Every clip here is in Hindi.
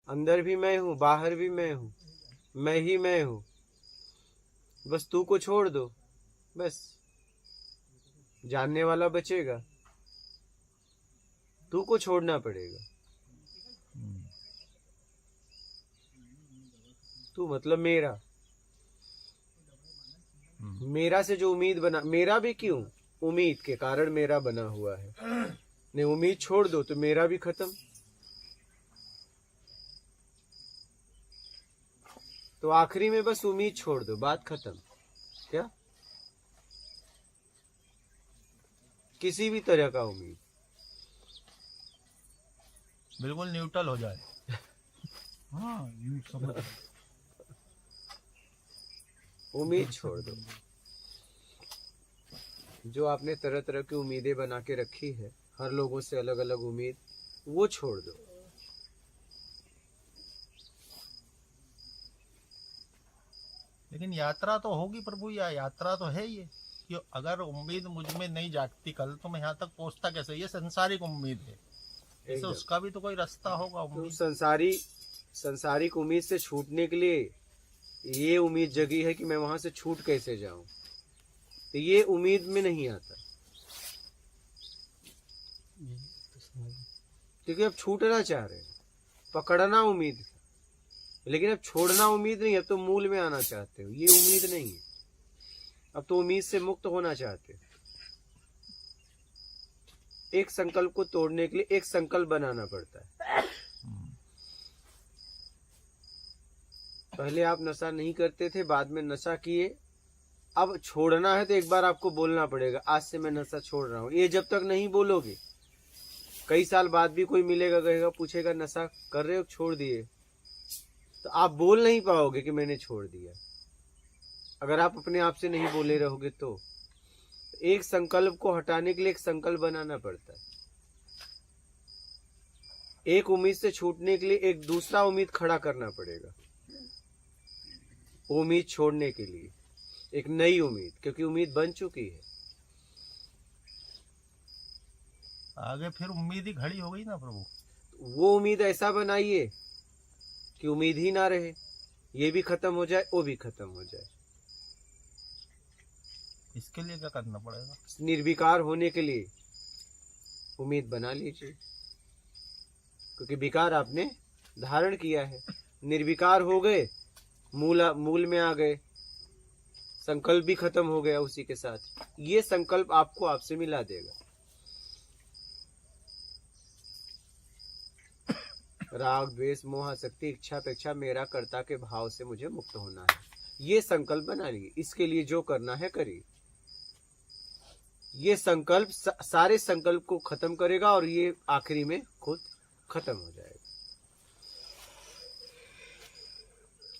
अंदर भी मैं हूँ, बाहर भी मैं हूँ, मैं ही मैं हूँ। बस तू को छोड़ दो, बस जानने वाला बचेगा। तू को छोड़ना पड़ेगा। तू मतलब मेरा, मेरा से जो उम्मीद बना, मेरा भी क्यों, उम्मीद के कारण मेरा बना हुआ है। नहीं, उम्मीद छोड़ दो तो मेरा भी खत्म। तो आखिरी में बस उम्मीद छोड़ दो, बात खत्म। क्या? किसी भी तरह का उम्मीद, बिल्कुल न्यूट्रल हो जाए। हाँ, समझ गए। उम्मीद छोड़ दो। जो आपने तरह तरह की उम्मीदें बना के रखी है, हर लोगों से अलग अलग उम्मीद, वो छोड़ दो। लेकिन यात्रा तो होगी प्रभु, या यात्रा तो है ये कि अगर उम्मीद मुझ में नहीं जागती कल तो मैं यहाँ तक पहुँचता कैसे? ये संसारिक उम्मीद है, जैसे उसका भी तो कोई रास्ता होगा। तो संसारिक उम्मीद से छूटने के लिए ये उम्मीद जगी है कि मैं वहां से छूट कैसे जाऊं, तो ये उम्मीद में नहीं आता, क्योंकि अब छूटना चाह रहे हैं। पकड़ना उम्मीद है, लेकिन अब छोड़ना उम्मीद नहीं। अब तो मूल में आना चाहते हो, ये उम्मीद नहीं है। अब तो उम्मीद से मुक्त होना चाहते हो। एक संकल्प को तोड़ने के लिए एक संकल्प बनाना पड़ता है। पहले आप नशा नहीं करते थे, बाद में नशा किए। अब छोड़ना है तो एक बार आपको बोलना पड़ेगा, आज से मैं नशा छोड़ रहा हूं। ये जब तक नहीं बोलोगे, कई साल बाद भी कोई मिलेगा, कहेगा, पूछेगा नशा कर रहे हो, छोड़ दिए, तो आप बोल नहीं पाओगे कि मैंने छोड़ दिया। अगर आप अपने आप से नहीं बोले रहोगे तो एक संकल्प को हटाने के लिए एक संकल्प बनाना पड़ता है। एक उम्मीद से छूटने के लिए एक दूसरा उम्मीद खड़ा करना पड़ेगा। उम्मीद छोड़ने के लिए एक नई उम्मीद, क्योंकि उम्मीद बन चुकी है। आगे फिर उम्मीद ही खड़ी हो गई ना प्रभु। वो उम्मीद ऐसा बनाइए कि उम्मीद ही ना रहे, ये भी खत्म हो जाए, वो भी खत्म हो जाए। इसके लिए क्या करना पड़ेगा? निर्विकार होने के लिए उम्मीद बना लीजिए, क्योंकि विकार आपने धारण किया है। निर्विकार हो गए, मूल में आ गए, संकल्प भी खत्म हो गया उसी के साथ। ये संकल्प आपको आपसे मिला देगा। राग, द्वेष, मोह, आसक्ति, इच्छा, अपेक्षा, मेरा कर्ता के भाव से मुझे मुक्त होना है, ये संकल्प बना लिए। इसके लिए जो करना है करिए। ये संकल्प सारे संकल्प को खत्म करेगा और ये आखिरी में खुद खत्म हो जाएगा।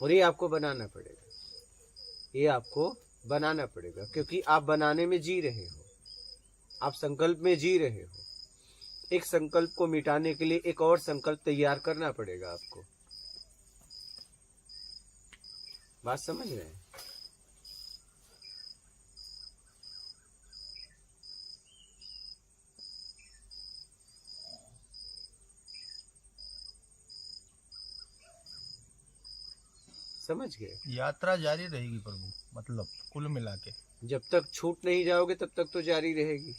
और ये आपको बनाना पड़ेगा, ये आपको बनाना पड़ेगा, क्योंकि आप बनाने में जी रहे हो, आप संकल्प में जी रहे हो। एक संकल्प को मिटाने के लिए एक और संकल्प तैयार करना पड़ेगा आपको। बात समझ रहे हैं? समझ गए? यात्रा जारी रहेगी प्रभु, मतलब कुल मिला के जब तक छूट नहीं जाओगे तब तक तो जारी रहेगी।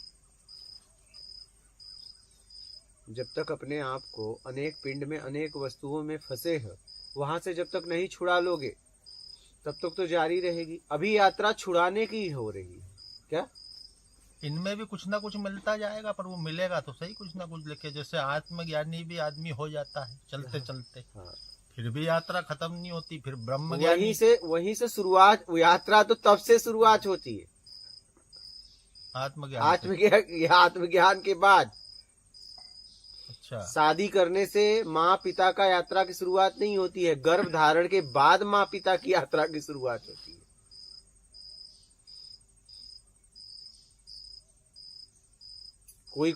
जब तक अपने आप को अनेक पिंड में, अनेक वस्तुओं में फंसे हो, वहां से जब तक नहीं छुड़ा लोगे तब तक तो जारी रहेगी। अभी यात्रा छुड़ाने की हो रही है। क्या? इनमें भी कुछ ना कुछ मिलता जाएगा, पर वो मिलेगा तो सही कुछ ना कुछ लेके। जैसे आत्मज्ञानी भी आदमी हो जाता है चलते चलते, हाँ। फिर भी यात्रा खत्म नहीं होती। फिर ब्रह्म ज्ञानी, वहीं से शुरुआत। यात्रा तो तब से शुरुआत होती है, आत्मज्ञान के बाद। अच्छा, शादी करने से माँ पिता का यात्रा की शुरुआत नहीं होती है, गर्भ धारण के बाद माँ पिता की यात्रा की शुरुआत होती है।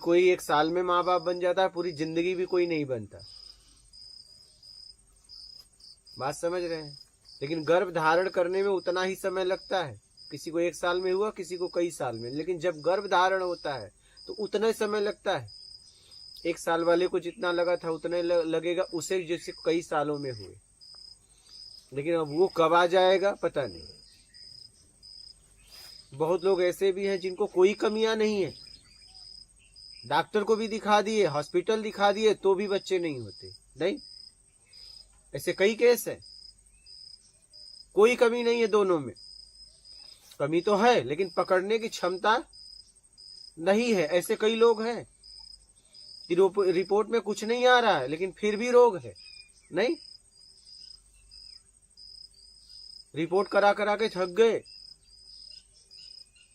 कोई एक साल में माँ बाप बन जाता है, पूरी जिंदगी भी कोई नहीं बनता। बात समझ रहे हैं? लेकिन गर्भ धारण करने में उतना ही समय लगता है। किसी को 1 साल में हुआ, किसी को कई साल में, लेकिन जब गर्भ धारण होता है तो उतना ही समय लगता है। 1 साल वाले को जितना लगा था उतना लगेगा उसे जैसे कई सालों में हुए। लेकिन अब वो कब आ जाएगा पता नहीं। बहुत लोग ऐसे भी हैं जिनको कोई कमियां नहीं है, डॉक्टर को भी दिखा दिए, हॉस्पिटल दिखा दिए, तो भी बच्चे नहीं होते। नहीं, ऐसे कई केस है, कोई कमी नहीं है दोनों में। कमी तो है लेकिन पकड़ने की क्षमता नहीं है। ऐसे कई लोग हैं कि रिपोर्ट में कुछ नहीं आ रहा है लेकिन फिर भी रोग है। नहीं, रिपोर्ट करा करा के थक गए,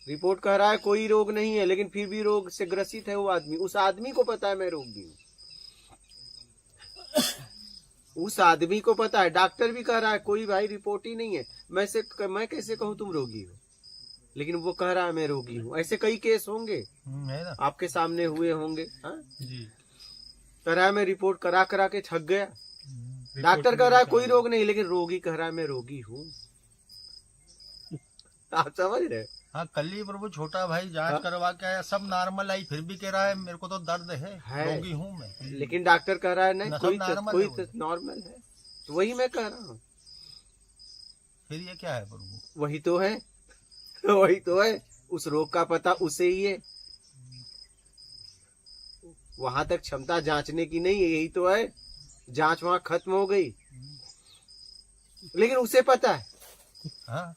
रिपोर्ट कह रहा है कोई रोग नहीं है लेकिन फिर भी रोग से ग्रसित है वो आदमी। उस आदमी को पता है मैं रोगी हूं, उस आदमी को पता है। डॉक्टर भी कह रहा है कोई भाई रिपोर्ट ही नहीं है, मैं कैसे कहूं तुम रोगी हो, लेकिन वो कह रहा है मैं रोगी हूं। ऐसे कई केस होंगे, है ना? आपके सामने हुए होंगे। हाँ जी, कह रहा है मैं रिपोर्ट करा करा के थक गया, डॉक्टर कह रहा है कोई रोग नहीं लेकिन रोगी कह रहा है मैं रोगी हूँ। आप समझ रहे? हाँ, कल ही प्रभु छोटा भाई जांच करवा के आया, सब नॉर्मल आई, फिर भी कह रहा है मेरे को तो दर्द है, रोगी हूँ मैं। लेकिन डॉक्टर कह रहा है नहीं, कोई नॉर्मल है। तो वही मैं कह रहा हूँ, फिर ये क्या है प्रभु? वही तो है, वही तो है। उस रोग का पता उसे ही है, वहां तक क्षमता जांचने की नहीं है, यही तो है। जांच वहां खत्म हो गई लेकिन उसे पता है। हाँ,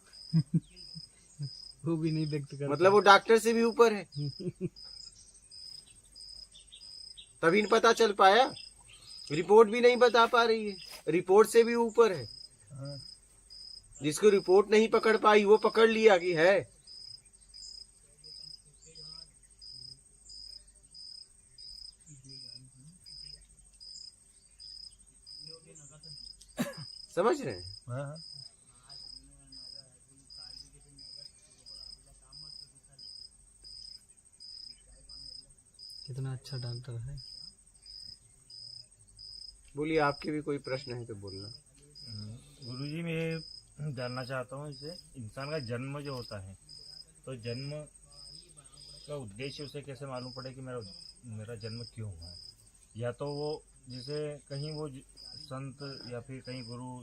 वो भी नहीं व्यक्त करता, मतलब वो डॉक्टर से भी ऊपर है। तभी नहीं पता चल पाया, रिपोर्ट भी नहीं बता पा रही है, रिपोर्ट से भी ऊपर है। जिसको रिपोर्ट नहीं पकड़ पाई वो पकड़ लिया कि है। समझ रहे हैं? हाँ, कितना अच्छा डॉक्टर है। बोलिए, आपके भी कोई प्रश्न है तो बोलना। गुरुजी, मैं ये जानना चाहता हूँ, इससे इंसान का जन्म जो होता है, तो जन्म का उद्देश्य उसे कैसे मालूम पड़े कि मेरा जन्म क्यों हुआ है? या तो वो जैसे कहीं वो संत या फिर कहीं गुरु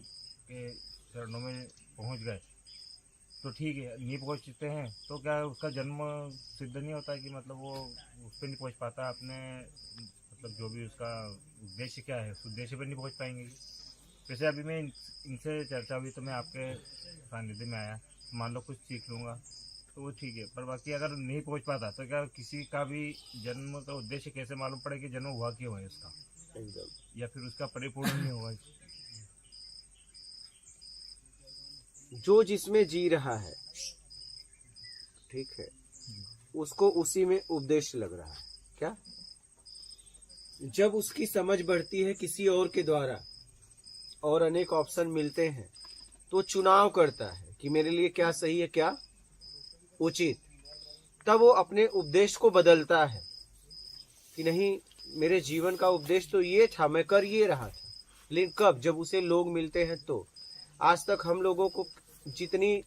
के चरणों में पहुंच गए तो ठीक है, नहीं पहुंचते हैं तो क्या उसका जन्म सिद्ध नहीं होता कि मतलब वो उस पर नहीं पहुंच पाता अपने, मतलब जो भी उसका उद्देश्य क्या है उस उद्देश्य पर नहीं पहुंच पाएंगे? जैसे अभी मैं इनसे चर्चा हुई तो मैं आपके सानिध्य में आया, मान लो कुछ सीख लूँगा तो वो ठीक है, पर बाकी अगर नहीं पहुंच पाता तो क्या किसी का भी जन्म का उद्देश्य कैसे मालूम पड़े कि जन्म हुआ क्यों है उसका, या फिर उसका परिपूर्ण नहीं हुआ? जो जिसमें जी रहा है, ठीक है, उसको उसी में उद्देश्य लग रहा है। क्या? जब उसकी समझ बढ़ती है किसी और के द्वारा और अनेक ऑप्शन मिलते हैं तो चुनाव करता है कि मेरे लिए क्या सही है, क्या उचित। तब वो अपने उपदेश को बदलता है कि नहीं, मेरे जीवन का उपदेश तो ये था, मैं कर ये रहा था। लेकिन कब? जब उसे लोग मिलते हैं तो। आज तक हम लोगों को जितनी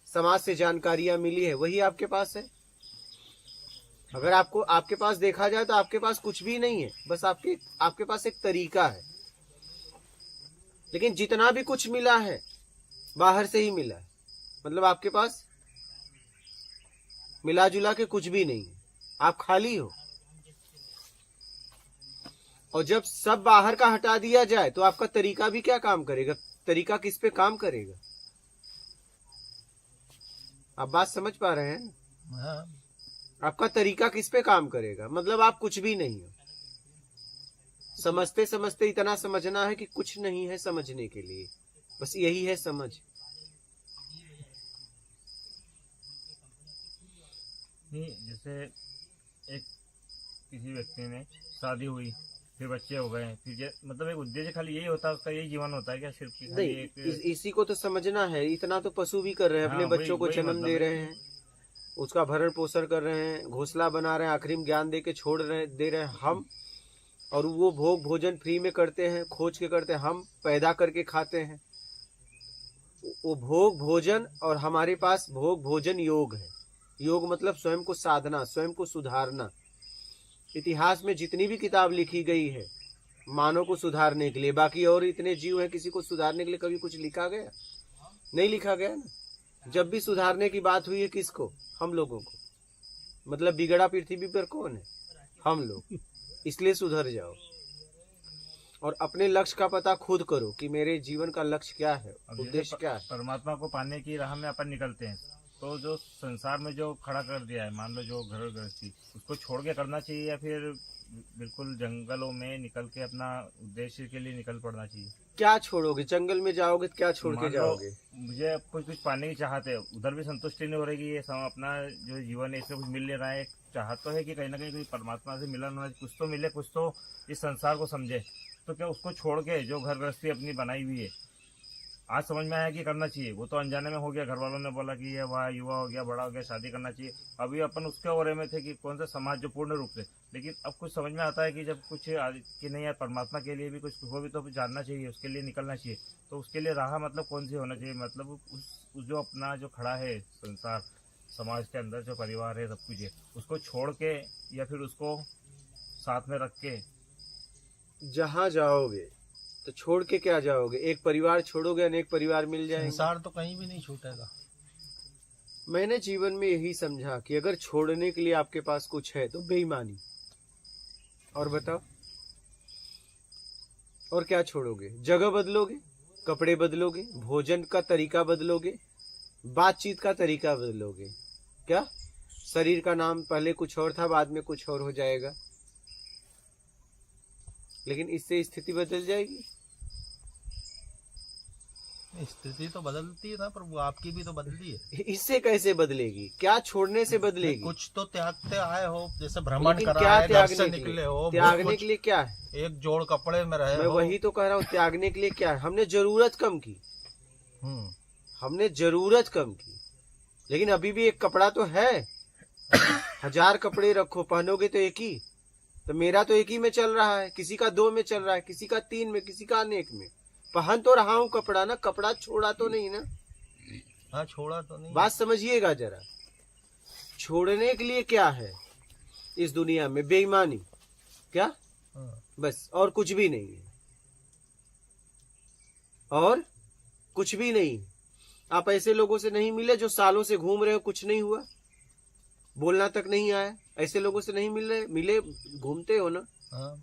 समाज से जानकारियां मिली है वही आपके पास है। अगर आपके पास देखा जाए तो आपके पास कुछ भी नहीं है, बस आपके पास एक तरीका है। लेकिन जितना भी कुछ मिला है बाहर से ही मिला है, मतलब आपके पास मिला जुला के कुछ भी नहीं है, आप खाली हो। और जब सब बाहर का हटा दिया जाए तो आपका तरीका भी क्या काम करेगा? तरीका किस पे काम करेगा? आप बात समझ पा रहे हैं? हाँ, आपका तरीका किस पे काम करेगा? मतलब आप कुछ भी नहीं हो। समझते समझते इतना समझना है कि कुछ नहीं है समझने के लिए, बस यही है समझ। नहीं, जैसे एक किसी व्यक्ति ने शादी हुई, फिर बच्चे हो गए, फिर मतलब एक उद्देश्य खाली यही होता है उसका, यही जीवन होता है क्या सिर्फ? नहीं, इसी को तो समझना है। इतना तो पशु भी कर रहे हैं, अपने बच्चों को जन्म दे रहे हैं, उसका भरण पोषण कर रहे हैं, घोंसला बना रहे हैं, आखिरी में ज्ञान दे के दे रहे हैं हम। और वो भोग भोजन फ्री में करते हैं, खोज के करते हैं, हम पैदा करके खाते हैं। वो भोग भोजन, और हमारे पास भोग भोजन योग है। योग मतलब स्वयं को साधना, स्वयं को सुधारना। इतिहास में जितनी भी किताब लिखी गई है मानव को सुधारने के लिए, बाकी और इतने जीव हैं, किसी को सुधारने के लिए कभी कुछ लिखा गया? नहीं लिखा गया ना। जब भी सुधारने की बात हुई है किसको? हम लोगों को। मतलब बिगड़ा पृथ्वी पर कौन है? हम लोग। इसलिए सुधर जाओ और अपने लक्ष्य का पता खुद करो कि मेरे जीवन का लक्ष्य क्या है, अब जैसे उद्देश्य क्या है। परमात्मा को पाने की राह में अपन निकलते हैं, तो जो संसार में जो खड़ा कर दिया है, मान लो जो घर गृहस्थी, उसको छोड़ के करना चाहिए या फिर बिल्कुल जंगलों में निकल के अपना उद्देश्य के लिए निकल पड़ना चाहिए? क्या छोड़ोगे? जंगल में जाओगे तो क्या छोड़ के मान लो जाओगे? मुझे कुछ पाने की चाहत है, उधर भी संतुष्टि नहीं हो रही कि ये अपना जो जीवन है इससे कुछ मिल नहीं रहा है। चाहत तो है कि कहीं ना कहीं परमात्मा से मिलन होना, कुछ तो मिले, कुछ तो इस संसार को समझे। तो क्या उसको छोड़ के जो घर गृहस्थी अपनी बनाई हुई है, आज समझ में आया कि करना चाहिए, वो तो अनजाने में हो गया, घर वालों ने बोला कि ये वाह युवा हो गया, बड़ा हो गया, शादी करना चाहिए। अभी अपन उसके ओरे में थे कि कौन सा समाज जो पूर्ण रूप से, लेकिन अब कुछ समझ में आता है कि जब कुछ कि नहीं यार, परमात्मा के लिए भी कुछ हो भी तो जानना चाहिए, उसके लिए निकलना चाहिए। तो उसके लिए राह मतलब कौन सी होना चाहिए? मतलब उस जो अपना जो खड़ा है संसार समाज के अंदर, जो परिवार है, सब कुछ है, उसको छोड़ के या फिर उसको साथ में रख के जहाँ जाओगे तो छोड़ के क्या जाओगे? एक परिवार छोड़ोगे, अनेक परिवार मिल जाएंगे। संसार तो कहीं भी नहीं छूटेगा। मैंने जीवन में यही समझा कि अगर छोड़ने के लिए आपके पास कुछ है तो बेईमानी। और बताओ, और क्या छोड़ोगे? जगह बदलोगे, कपड़े बदलोगे, भोजन का तरीका बदलोगे, बातचीत का तरीका बदलोगे। क्या शरीर का नाम पहले कुछ और था, बाद में कुछ और हो जाएगा, लेकिन इससे स्थिति बदल जाएगी? स्थिति तो बदलती है ना, पर वो आपकी भी तो बदली है। इससे कैसे बदलेगी? क्या छोड़ने से बदलेगी? कुछ तो त्यागते आए हो, जैसे भ्रमण लेकिन करा क्या है, घर त्यागने से के लिए? निकले हो, त्यागने कुछ के लिए क्या है? एक जोड़ कपड़े में रहे मैं हो। वही तो कह रहा हूँ, त्यागने के लिए क्या है? हमने जरूरत कम की, हमने जरूरत कम की, लेकिन अभी भी एक कपड़ा तो है। 1000 कपड़े रखो, पहनोगे तो एक ही। तो मेरा तो एक ही में चल रहा है, किसी का 2 में चल रहा है, किसी का 3 में, किसी का अनेक में। पहन तो रहा हूँ कपड़ा ना, कपड़ा छोड़ा तो नहीं ना। हाँ, छोड़ा तो नहीं। बात समझिएगा जरा। छोड़ने के लिए क्या है इस दुनिया में? बेईमानी। क्या? हाँ। बस, और कुछ भी नहीं है, और कुछ भी नहीं। आप ऐसे लोगों से नहीं मिले जो सालों से घूम रहे हो, कुछ नहीं हुआ, बोलना तक नहीं आया। ऐसे लोगों से नहीं मिल रहे, मिले, घूमते हो ना। हाँ।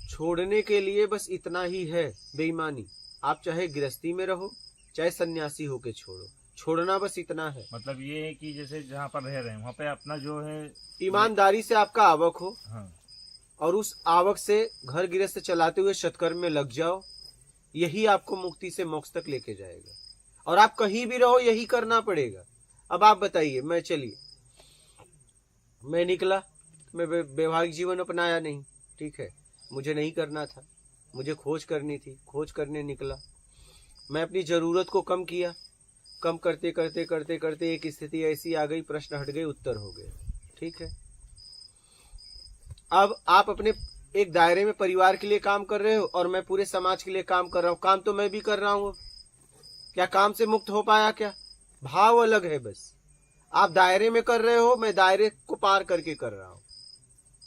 छोड़ने के लिए बस इतना ही है, बेईमानी। आप चाहे गृहस्थी में रहो, चाहे सन्यासी होके छोड़ो, छोड़ना बस इतना है। मतलब ये है कि जैसे जहाँ पर रह रहे हैं वहाँ पे अपना जो है ईमानदारी से आपका आवक हो, हाँ, और उस आवक से घर गृहस्थ चलाते हुए सत्कर्म में लग जाओ। यही आपको मुक्ति से मोक्ष तक लेके जाएगा। और आप कहीं भी रहो, यही करना पड़ेगा। अब आप बताइए, मैं चलिए, मैं निकला, मैं वैवाहिक जीवन अपनाया नहीं, ठीक है, मुझे नहीं करना था, मुझे खोज करनी थी, खोज करने निकला। मैं अपनी जरूरत को कम किया, कम करते करते करते करते एक स्थिति ऐसी आ गई, प्रश्न हट गए, उत्तर हो गए, ठीक है। अब आप अपने एक दायरे में परिवार के लिए काम कर रहे हो, और मैं पूरे समाज के लिए काम कर रहा हूं। काम तो मैं भी कर रहा हूं। क्या काम से मुक्त हो पाया? क्या? भाव अलग है बस। आप दायरे में कर रहे हो, मैं दायरे को पार करके कर रहा हूं।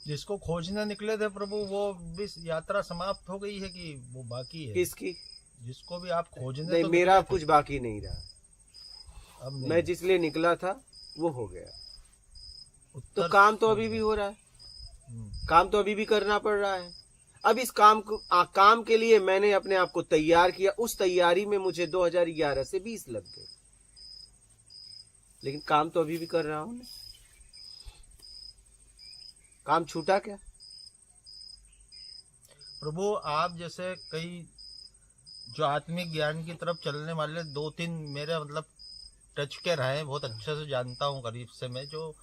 जिसको खोजने निकले थे प्रभु, वो भी यात्रा समाप्त हो गई है कि वो बाकी है? किसकी? जिसको भी आप खोजने नहीं, तो मेरा निकले थे। कुछ बाकी नहीं रहा। अब नहीं। मैं जिस लिए निकला था वो हो गया। तो उत्तर काम तो अभी भी हो रहा है, काम तो अभी भी करना पड़ रहा है। अब इस काम को काम के लिए मैंने अपने आप को तैयार किया। उस तैयारी में मुझे 2011 से 20 लग गए, लेकिन काम तो अभी भी कर रहा हूं ना। काम छूटा क्या? प्रभु, आप जैसे कई जो आत्मिक ज्ञान की तरफ चलने वाले 2-3 मेरे मतलब टच के रहे हैं, बहुत अच्छे से जानता हूँ करीब से मैं, जो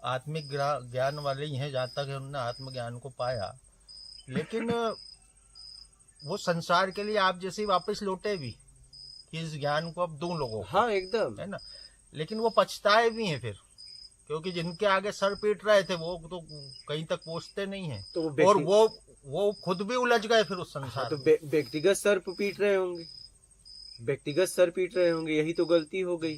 आत्मिक ज्ञान वाले ही हैं, जहाँ तक उन्होंने आत्मज्ञान को पाया। लेकिन वो संसार के लिए आप जैसे ही वापस लौटे भी कि इस ज्ञान को अब दूं लोगों को, हाँ, एकदम है ना। लेकिन वो पछताए भी हैं फिर, क्योंकि जिनके आगे सर पीट रहे थे वो तो कहीं तक पहुंचते नहीं हैं। तो और वो खुद भी उलझ गए फिर उस संसार तो में। व्यक्तिगत सर पीट रहे होंगे, व्यक्तिगत सर पीट रहे होंगे, यही तो गलती हो गई।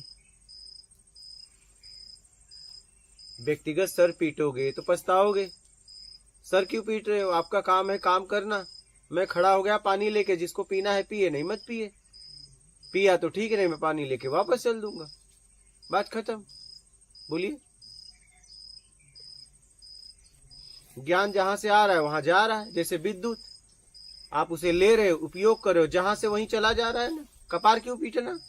व्यक्तिगत सर पीटोगे तो पछताओगे। सर क्यों पीट रहे हो? आपका काम है काम करना। मैं खड़ा हो गया पानी लेके, जिसको पीना है पिए, नहीं मत पिए। पिया तो ठीक, नहीं मैं पानी लेके वापस चल दूंगा, बात खत्म। बोलिए। ज्ञान जहां से आ रहा है वहां जा रहा है, जैसे विद्युत आप उसे ले रहे हो, उपयोग कर रहे हो, जहां से वहीं चला जा रहा है ना। कपार क्यों पीटना?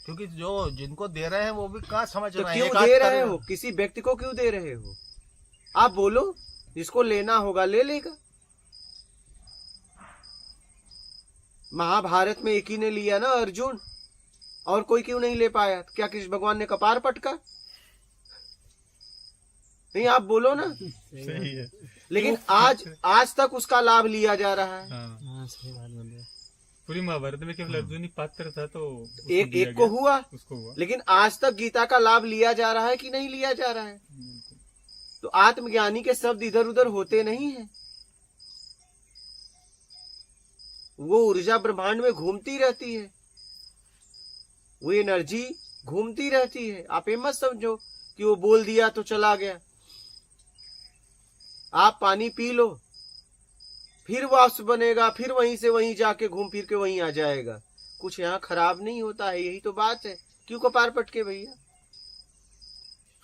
क्योंकि जो जिनको दे रहे हैं वो भी कहाँ समझ तो रहे हैं। क्यों एक आध दे कर रहे हो? किसी व्यक्ति को क्यों दे रहे हो? आप बोलो, जिसको लेना होगा ले लेगा। महाभारत में एक ही ने लिया ना, अर्जुन, और कोई क्यों नहीं ले पाया? क्या कृष्ण भगवान ने कपार पटका? नहीं, आप बोलो ना। सही है। लेकिन आज तक उसका लाभ लिया जा रहा है। हाँ सही बात बोल रहे हो। पूरी महाभारत में केवल अर्जुन ही पात्र था, तो उसको एक दिया को गया, हुआ, उसको हुआ। लेकिन आज तक गीता का लाभ लिया जा रहा है कि नहीं लिया जा रहा है? तो आत्मज्ञानी के शब्द इधर उधर होते नहीं है। वो ऊर्जा ब्रह्मांड में घूमती रहती है, वो एनर्जी घूमती रहती है। आप ये मत समझो कि वो बोल दिया तो चला गया। आप पानी पी लो, फिर वाष्प बनेगा, फिर वहीं से वहीं जाके घूम फिर के वहीं आ जाएगा। कुछ यहाँ खराब नहीं होता है, यही तो बात है। क्यों कपार पटके भैया?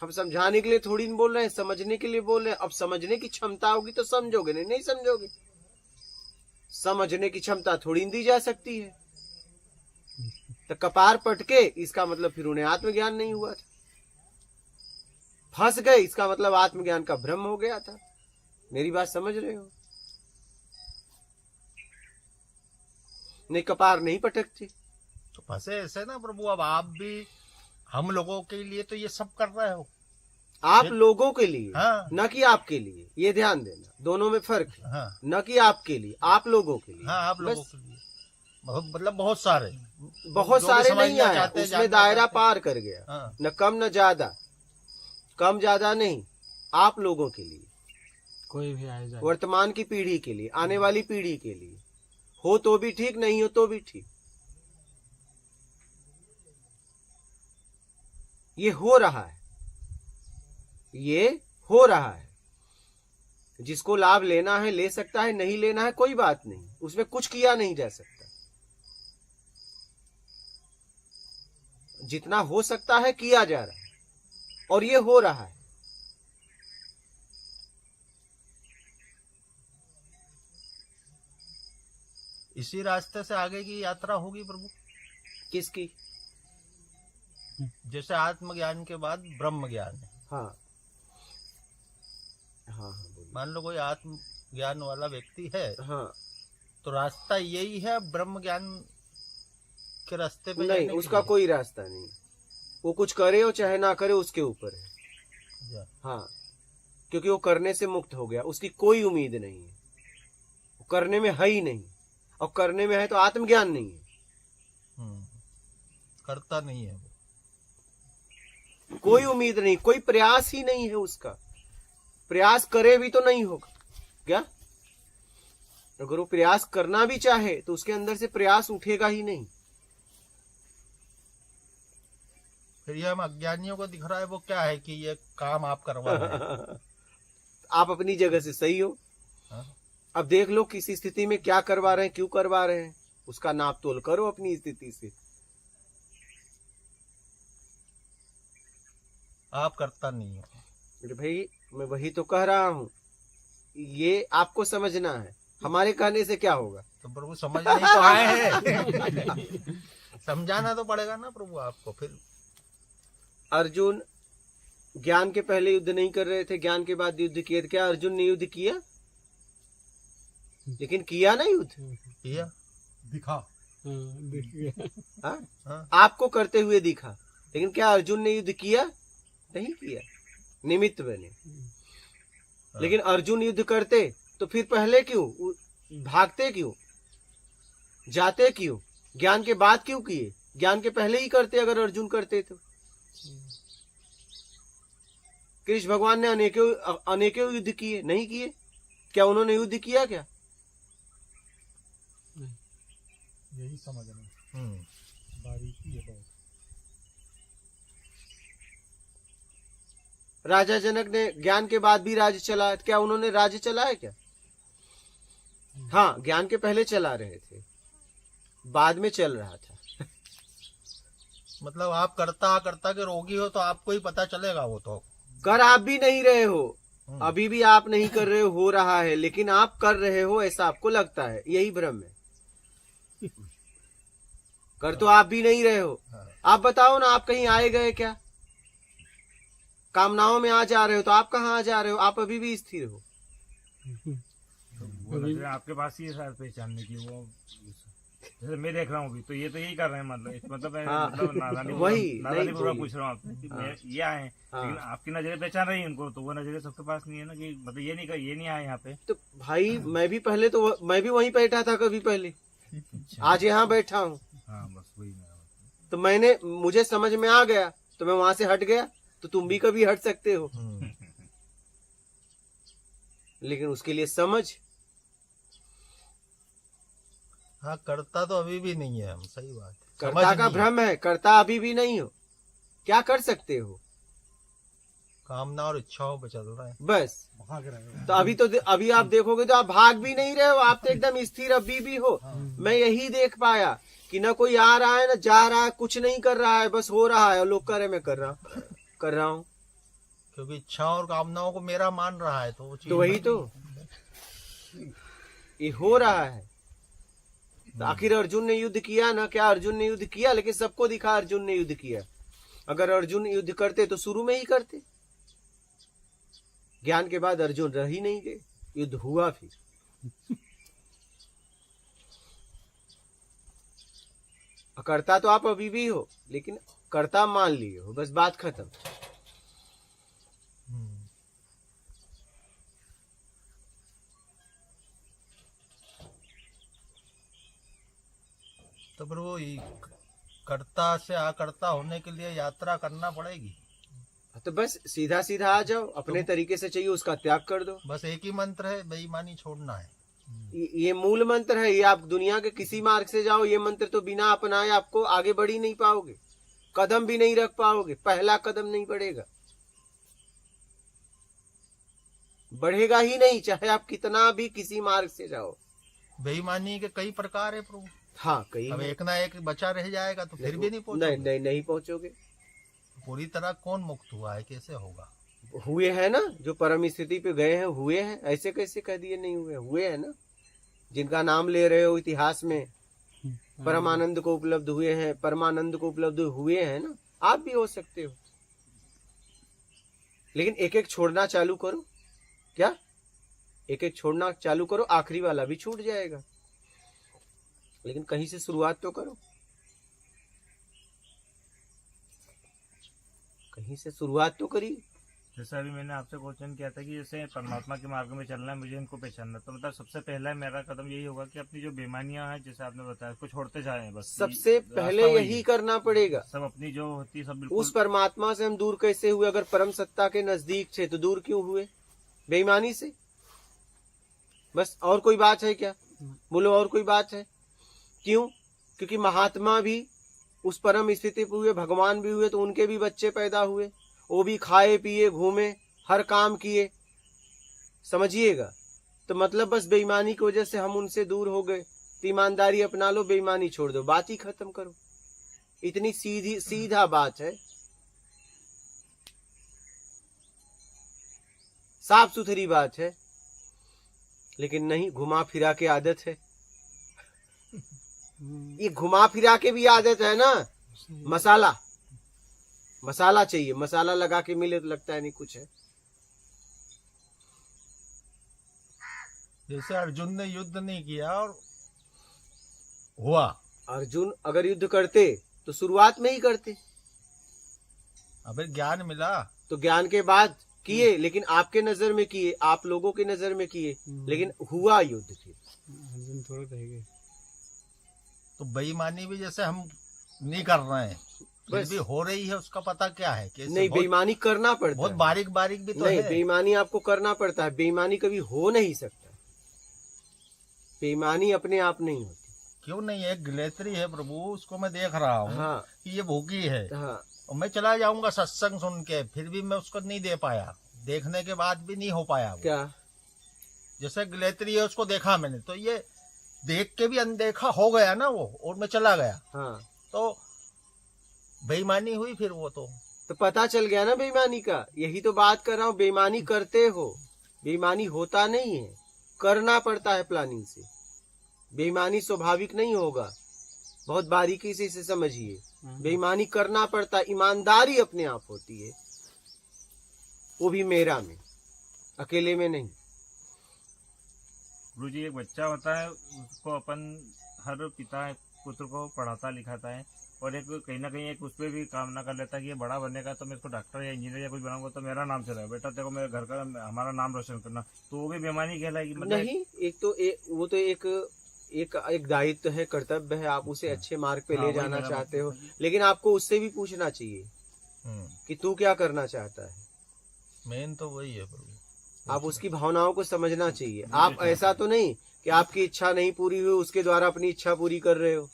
हम समझाने के लिए थोड़ी नहीं बोल रहे हैं, समझने के लिए बोल रहे हैं। अब समझने की क्षमता होगी तो समझोगे, नहीं नहीं समझोगे। समझने की क्षमता थोड़ी दी जा सकती है। तो कपार पटके इसका मतलब फिर उन्हें आत्मज्ञान नहीं हुआ था। फंस गए इसका मतलब आत्मज्ञान का भ्रम हो गया था। मेरी बात समझ रहे हो? नहीं, कपार नहीं पटकते। तो फंसे ऐसे ना प्रभु। अब आप भी हम लोगों के लिए तो ये सब कर रहे हो। आप लोगों के लिए, हाँ। न कि आपके लिए। ये ध्यान देना, दोनों में फर्क है। हाँ न कि आपके लिए, आप लोगों के लिए। हाँ, आप लोगों बस के लिए मतलब बहुत सारे बहुत जो भी सारे समझना नहीं आया, चाहते हैं, उसमें जानना दायरा चाहते हैं। पार कर गया। हाँ। न कम न ज्यादा, कम ज्यादा नहीं, आप लोगों के लिए, कोई भी आए जाए। वर्तमान की पीढ़ी के लिए, आने वाली पीढ़ी के लिए। हो तो भी ठीक, नहीं हो तो भी ठीक। ये हो रहा है, ये हो रहा है। जिसको लाभ लेना है ले सकता है, नहीं लेना है कोई बात नहीं, उसमें कुछ किया नहीं जा सकता। जितना हो सकता है किया जा रहा है, और ये हो रहा है। इसी रास्ते से आगे की यात्रा होगी प्रभु। किसकी? जैसे आत्मज्ञान के बाद ब्रह्म ज्ञान है। हाँ हाँ हाँ, बोलिए। मान लो कोई आत्म ज्ञान वाला व्यक्ति है, हाँ, तो रास्ता यही है ब्रह्म ज्ञान के रास्ते पे नहीं, जाने के उसका लिए? कोई रास्ता नहीं। वो कुछ करे हो चाहे ना करे, उसके ऊपर है। या, हाँ, क्योंकि वो करने से मुक्त हो गया, उसकी कोई उम्मीद नहीं है। वो करने में है ही नहीं, और करने में है तो आत्मज्ञान नहीं है। करता नहीं है वो। कोई उम्मीद नहीं, कोई प्रयास ही नहीं है उसका। प्रयास करे भी तो नहीं होगा क्या? अगर वो प्रयास करना भी चाहे तो उसके अंदर से प्रयास उठेगा ही नहीं। फिर ये हम अज्ञानियों को दिख रहा है वो क्या है कि ये काम आप करवा रहे हैं। आप अपनी जगह से सही हो। हाँ? अब देख लो किस स्थिति में क्या करवा रहे हैं, क्यों करवा रहे हैं, उसका नाप तोल करो अपनी स्थिति से। आप करता नहीं हो। अरे भाई, मैं वही तो कह रहा हूं, ये आपको समझना है। हमारे कहने से क्या होगा? तो प्रभु समझ नहीं तो आए हैं। समझाना तो पड़ेगा ना प्रभु आपको। फिर अर्जुन ज्ञान के पहले युद्ध नहीं कर रहे थे, ज्ञान के बाद युद्ध किए थे। क्या अर्जुन ने युद्ध किया? लेकिन किया ना युद्ध। किया दिखा। दिख गया। हाँ? हाँ। आपको करते हुए दिखा, लेकिन क्या अर्जुन ने युद्ध किया? नहीं किया, निमित्त बने। लेकिन अर्जुन युद्ध करते तो फिर पहले क्यों भागते, क्यों जाते, क्यों ज्ञान के बाद क्यों किए? ज्ञान के पहले ही करते अगर अर्जुन करते तो। कृष्ण भगवान ने अनेकों युद्ध किए, नहीं किए? क्या उन्होंने युद्ध किया? क्या यही समझना बारीकी है बहुत। राजा जनक ने ज्ञान के बाद भी राज्य चलाया, क्या उन्होंने राज्य चलाया क्या? हाँ, ज्ञान के पहले चला रहे थे, बाद में चल रहा था। मतलब आप करता करता के रोगी हो तो आपको ही पता चलेगा, वो तो कर आप भी नहीं रहे हो, अभी भी आप नहीं कर रहे हो रहा है, लेकिन आप कर रहे हो ऐसा आपको लगता है, यही भ्रम है। कर तो आप भी नहीं रहे हो। आप बताओ ना, आप कहीं आए गए क्या? कामनाओं में आ जा रहे हो तो आप कहाँ आ जा रहे हो? आप अभी भी स्थिर हो। वो नजरें आपके पास ही है शायद पहचानने की। वो जैसे मैं देख रहा हूँ अभी, तो ये तो यही कर रहे हैं, मतलब मैं हाँ, मतलब नादानी वही, नादानी पूरा नहीं, पूछ रहा हूँ आपसे कि हाँ, ये आए हैं, हाँ। लेकिन आपकी नजरें पहचान रही है इनको, तो वो नजरें सबके पास नहीं है ना, कि मतलब ये नहीं आए यहाँ पे। तो भाई मैं भी पहले तो मैं भी वहीं बैठा था कभी पहले, आज यहाँ बैठा हूँ। हाँ बस वही मैं तो मुझे समझ में आ गया तो मैं वहां से हट गया, तो तुम भी कभी हट सकते हो, लेकिन उसके लिए समझ। हाँ, करता तो अभी भी नहीं है हम, सही बात है। कर्ता समझ का नहीं है। भ्रम है, कर्ता अभी भी नहीं हो, क्या कर सकते हो? कामना और इच्छाओं पे चल रहा है। बस। भाग रहे हो। तो अभी आप देखोगे तो आप भाग भी नहीं रहे हो, आप तो एकदम स्थिर अभी भी हो। मैं यही देख पाया कि न कोई आ रहा है न जा रहा है, कुछ नहीं कर रहा है, बस हो रहा है, और लोग करे मैं कर रहा हूँ। क्योंकि इच्छाओं और कामनाओं को मेरा मान रहा है, तो वो चीज तो वही तो ये हो रहा है। तो आखिर अर्जुन ने युद्ध किया ना, क्या अर्जुन ने युद्ध किया? लेकिन सबको दिखा अर्जुन ने युद्ध किया। अगर अर्जुन युद्ध करते तो शुरू में ही करते। ज्ञान के बाद अर्जुन रह ही नहीं गए, युद्ध हुआ फिर। कर्ता तो आप अभी भी हो, लेकिन कर्ता मान लिए हो, बस बात खत्म। तो फिर वो कर्ता से अकर्ता होने के लिए यात्रा करना पड़ेगी। तो बस सीधा सीधा आ जाओ, अपने तरीके से चाहिए उसका त्याग कर दो। बस एक ही मंत्र है, बेईमानी छोड़ना है। ये मूल मंत्र है। ये आप दुनिया के किसी मार्ग से जाओ, ये मंत्र तो बिना अपनाए आपको आगे बढ़ ही नहीं पाओगे, कदम भी नहीं रख पाओगे, पहला कदम नहीं बढ़ेगा, बढ़ेगा ही नहीं, चाहे आप कितना भी किसी मार्ग से जाओ। बेईमानी के कई प्रकार है प्रभु। हाँ, कहीं अब है। एक ना एक बचा रह जाएगा तो फिर भी नहीं नहीं पहुंचोगे। नहीं पहुंचोगे। पूरी तरह कौन मुक्त हुआ है, कैसे होगा? हुए हैं ना, जो परम स्थिति पे गए हैं हुए हैं, ऐसे कैसे कह दिए नहीं हुए? हुए हैं ना, जिनका नाम ले रहे हो इतिहास में, परमानंद को उपलब्ध हुए हैं, परमानंद को उपलब्ध हुए हैं ना, आप भी हो सकते हो। लेकिन एक एक छोड़ना चालू करो। क्या? एक एक छोड़ना चालू करो, आखिरी वाला भी छूट जाएगा, लेकिन कहीं से शुरुआत तो करो, कहीं से शुरुआत तो करिए। जैसे अभी मैंने आपसे क्वेश्चन किया था कि जैसे परमात्मा के मार्ग में चलना है, मुझे इनको पहचानना, तो मतलब सबसे पहला मेरा कदम यही होगा कि अपनी जो बेईमानियां हैं, जैसे आपने बताया, उसको छोड़ते जाएं। बस सबसे पहले रास्ता वही यही है। करना पड़ेगा। सब अपनी जो होती है सब बिल्कुल। उस परमात्मा से हम दूर कैसे हुए? अगर परम सत्ता के नजदीक थे तो दूर क्यों हुए? बेईमानी से। बस, और कोई बात है क्या? बोलो, और कोई बात है? क्यों? क्योंकि महात्मा भी उस परम स्थिति पे हुए, भगवान भी हुए, तो उनके भी बच्चे पैदा हुए, वो भी खाए पिए घूमे, हर काम किए, समझिएगा। तो मतलब बस बेईमानी की वजह से हम उनसे दूर हो गए, तो ईमानदारी अपना लो, बेईमानी छोड़ दो, बात ही खत्म करो। इतनी सीधा बात है, साफ सुथरी बात है, लेकिन नहीं, घुमा फिरा के आदत है। ये घुमा फिरा के भी आदत है ना। मसाला चाहिए, मसाला लगा के मिले तो लगता है नहीं कुछ है। जैसे अर्जुन ने युद्ध नहीं किया और हुआ। अर्जुन अगर युद्ध करते तो शुरुआत में ही करते, अबे ज्ञान मिला तो ज्ञान के बाद किए, लेकिन आपके नजर में किए, आप लोगों के नजर में किए, लेकिन हुआ युद्ध फिर। अर्जुन थोड़ा रह गए। तो बेईमानी भी जैसे हम नहीं कर रहे हैं, फिर बस। भी हो रही है, उसका पता क्या है? कैसे? नहीं, बहुत, बेईमानी करना पड़ता बहुत है। बारीक बारीक भी तो नहीं, है। बेईमानी आपको करना पड़ता है, बेईमानी कभी हो नहीं सकता, बेईमानी अपने आप नहीं होती। क्यों नहीं? एक गिलेत्री है प्रभु, उसको मैं देख रहा हूँ हाँ कि ये भूखी है हाँ और मैं चला जाऊंगा सत्संग सुन के, फिर भी मैं उसको नहीं दे पाया, देखने के बाद भी नहीं हो पाया वो। क्या? जैसे गिलेत्री है उसको देखा मैंने, तो ये देख के भी अनदेखा हो गया ना वो, और मैं चला गया, हाँ, तो बेईमानी हुई फिर वो तो पता चल गया ना बेईमानी का। यही तो बात कर रहा हूँ, बेईमानी करते हो, बेईमानी होता नहीं है, करना पड़ता है प्लानिंग से। बेईमानी स्वाभाविक नहीं होगा, बहुत बारीकी से इसे समझिए। बेईमानी करना पड़ता है, ईमानदारी अपने आप होती है, वो भी मेरा में, अकेले में नहीं। गुरु जी, एक बच्चा होता है, उसको अपन हर पिता पुत्र को पढ़ाता लिखाता है, और एक कहीं ना कहीं एक उस पर भी कामना कर लेता है कि ये बड़ा बनेगा तो मैं इसको डॉक्टर या इंजीनियर या कुछ बनाऊंगा तो मेरा नाम चलेगा, बेटा तेरे को मेरे घर का हमारा नाम रोशन करना, तो वो भी बेईमानी कहलाएगी? मतलब नहीं, वो तो एक दायित्व है, कर्तव्य है, आप उसे अच्छे मार्ग पे हाँ, ले वही जाना मेरा चाहते हो, मतलब है। लेकिन आपको उससे भी पूछना चाहिए कि तू क्या करना चाहता है। मेन तो वही है प्रभु। आप उसकी भावनाओं को समझना चाहिए। आप ऐसा तो नहीं कि आपकी इच्छा नहीं पूरी हुई, उसके द्वारा अपनी इच्छा पूरी कर रहे हो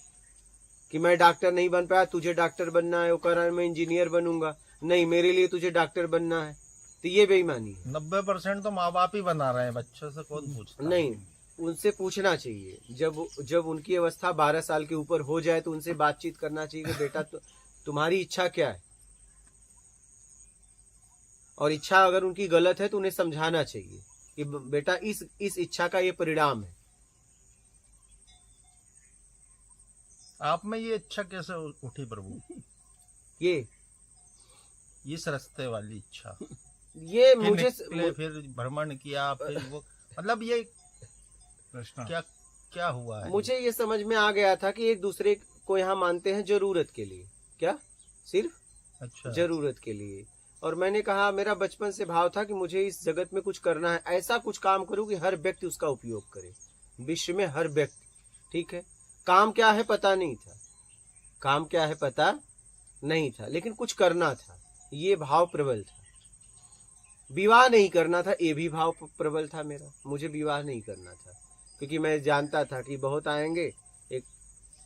कि मैं डॉक्टर नहीं बन पाया, तुझे डॉक्टर बनना है, वो कह रहा है मैं इंजीनियर बनूंगा, नहीं मेरे लिए तुझे डॉक्टर बनना है, तो ये बेईमानी है। 90% तो माँ बाप ही बना रहे हैं, बच्चों से कौन पूछता है? नहीं, उनसे पूछना चाहिए। जब उनकी अवस्था 12 साल के ऊपर हो जाए तो उनसे बातचीत करना चाहिए कि बेटा तुम्हारी इच्छा क्या है, और इच्छा अगर उनकी गलत है तो उन्हें समझाना चाहिए कि बेटा इस इच्छा का ये परिणाम है। आप में ये इच्छा कैसे उठी प्रभु, ये इस रास्ते वाली इच्छा? ये फिर मुझे निकले, फिर भ्रमण किया, फिर वो मतलब ये प्रश्न क्या क्या हुआ है? मुझे ये समझ में आ गया था कि एक दूसरे को यहाँ मानते हैं जरूरत के लिए, क्या सिर्फ अच्छा, जरूरत के लिए। और मैंने कहा, मेरा बचपन से भाव था कि मुझे इस जगत में कुछ करना है, ऐसा कुछ काम करूं कि हर व्यक्ति उसका उपयोग करे, विश्व में हर व्यक्ति। ठीक है, काम क्या है पता नहीं था, काम क्या है पता नहीं था, लेकिन कुछ करना था, ये भाव प्रबल था। विवाह नहीं करना था, ये भी भाव प्रबल था मेरा, मुझे विवाह नहीं करना था, क्योंकि मैं जानता था कि बहुत आएंगे, एक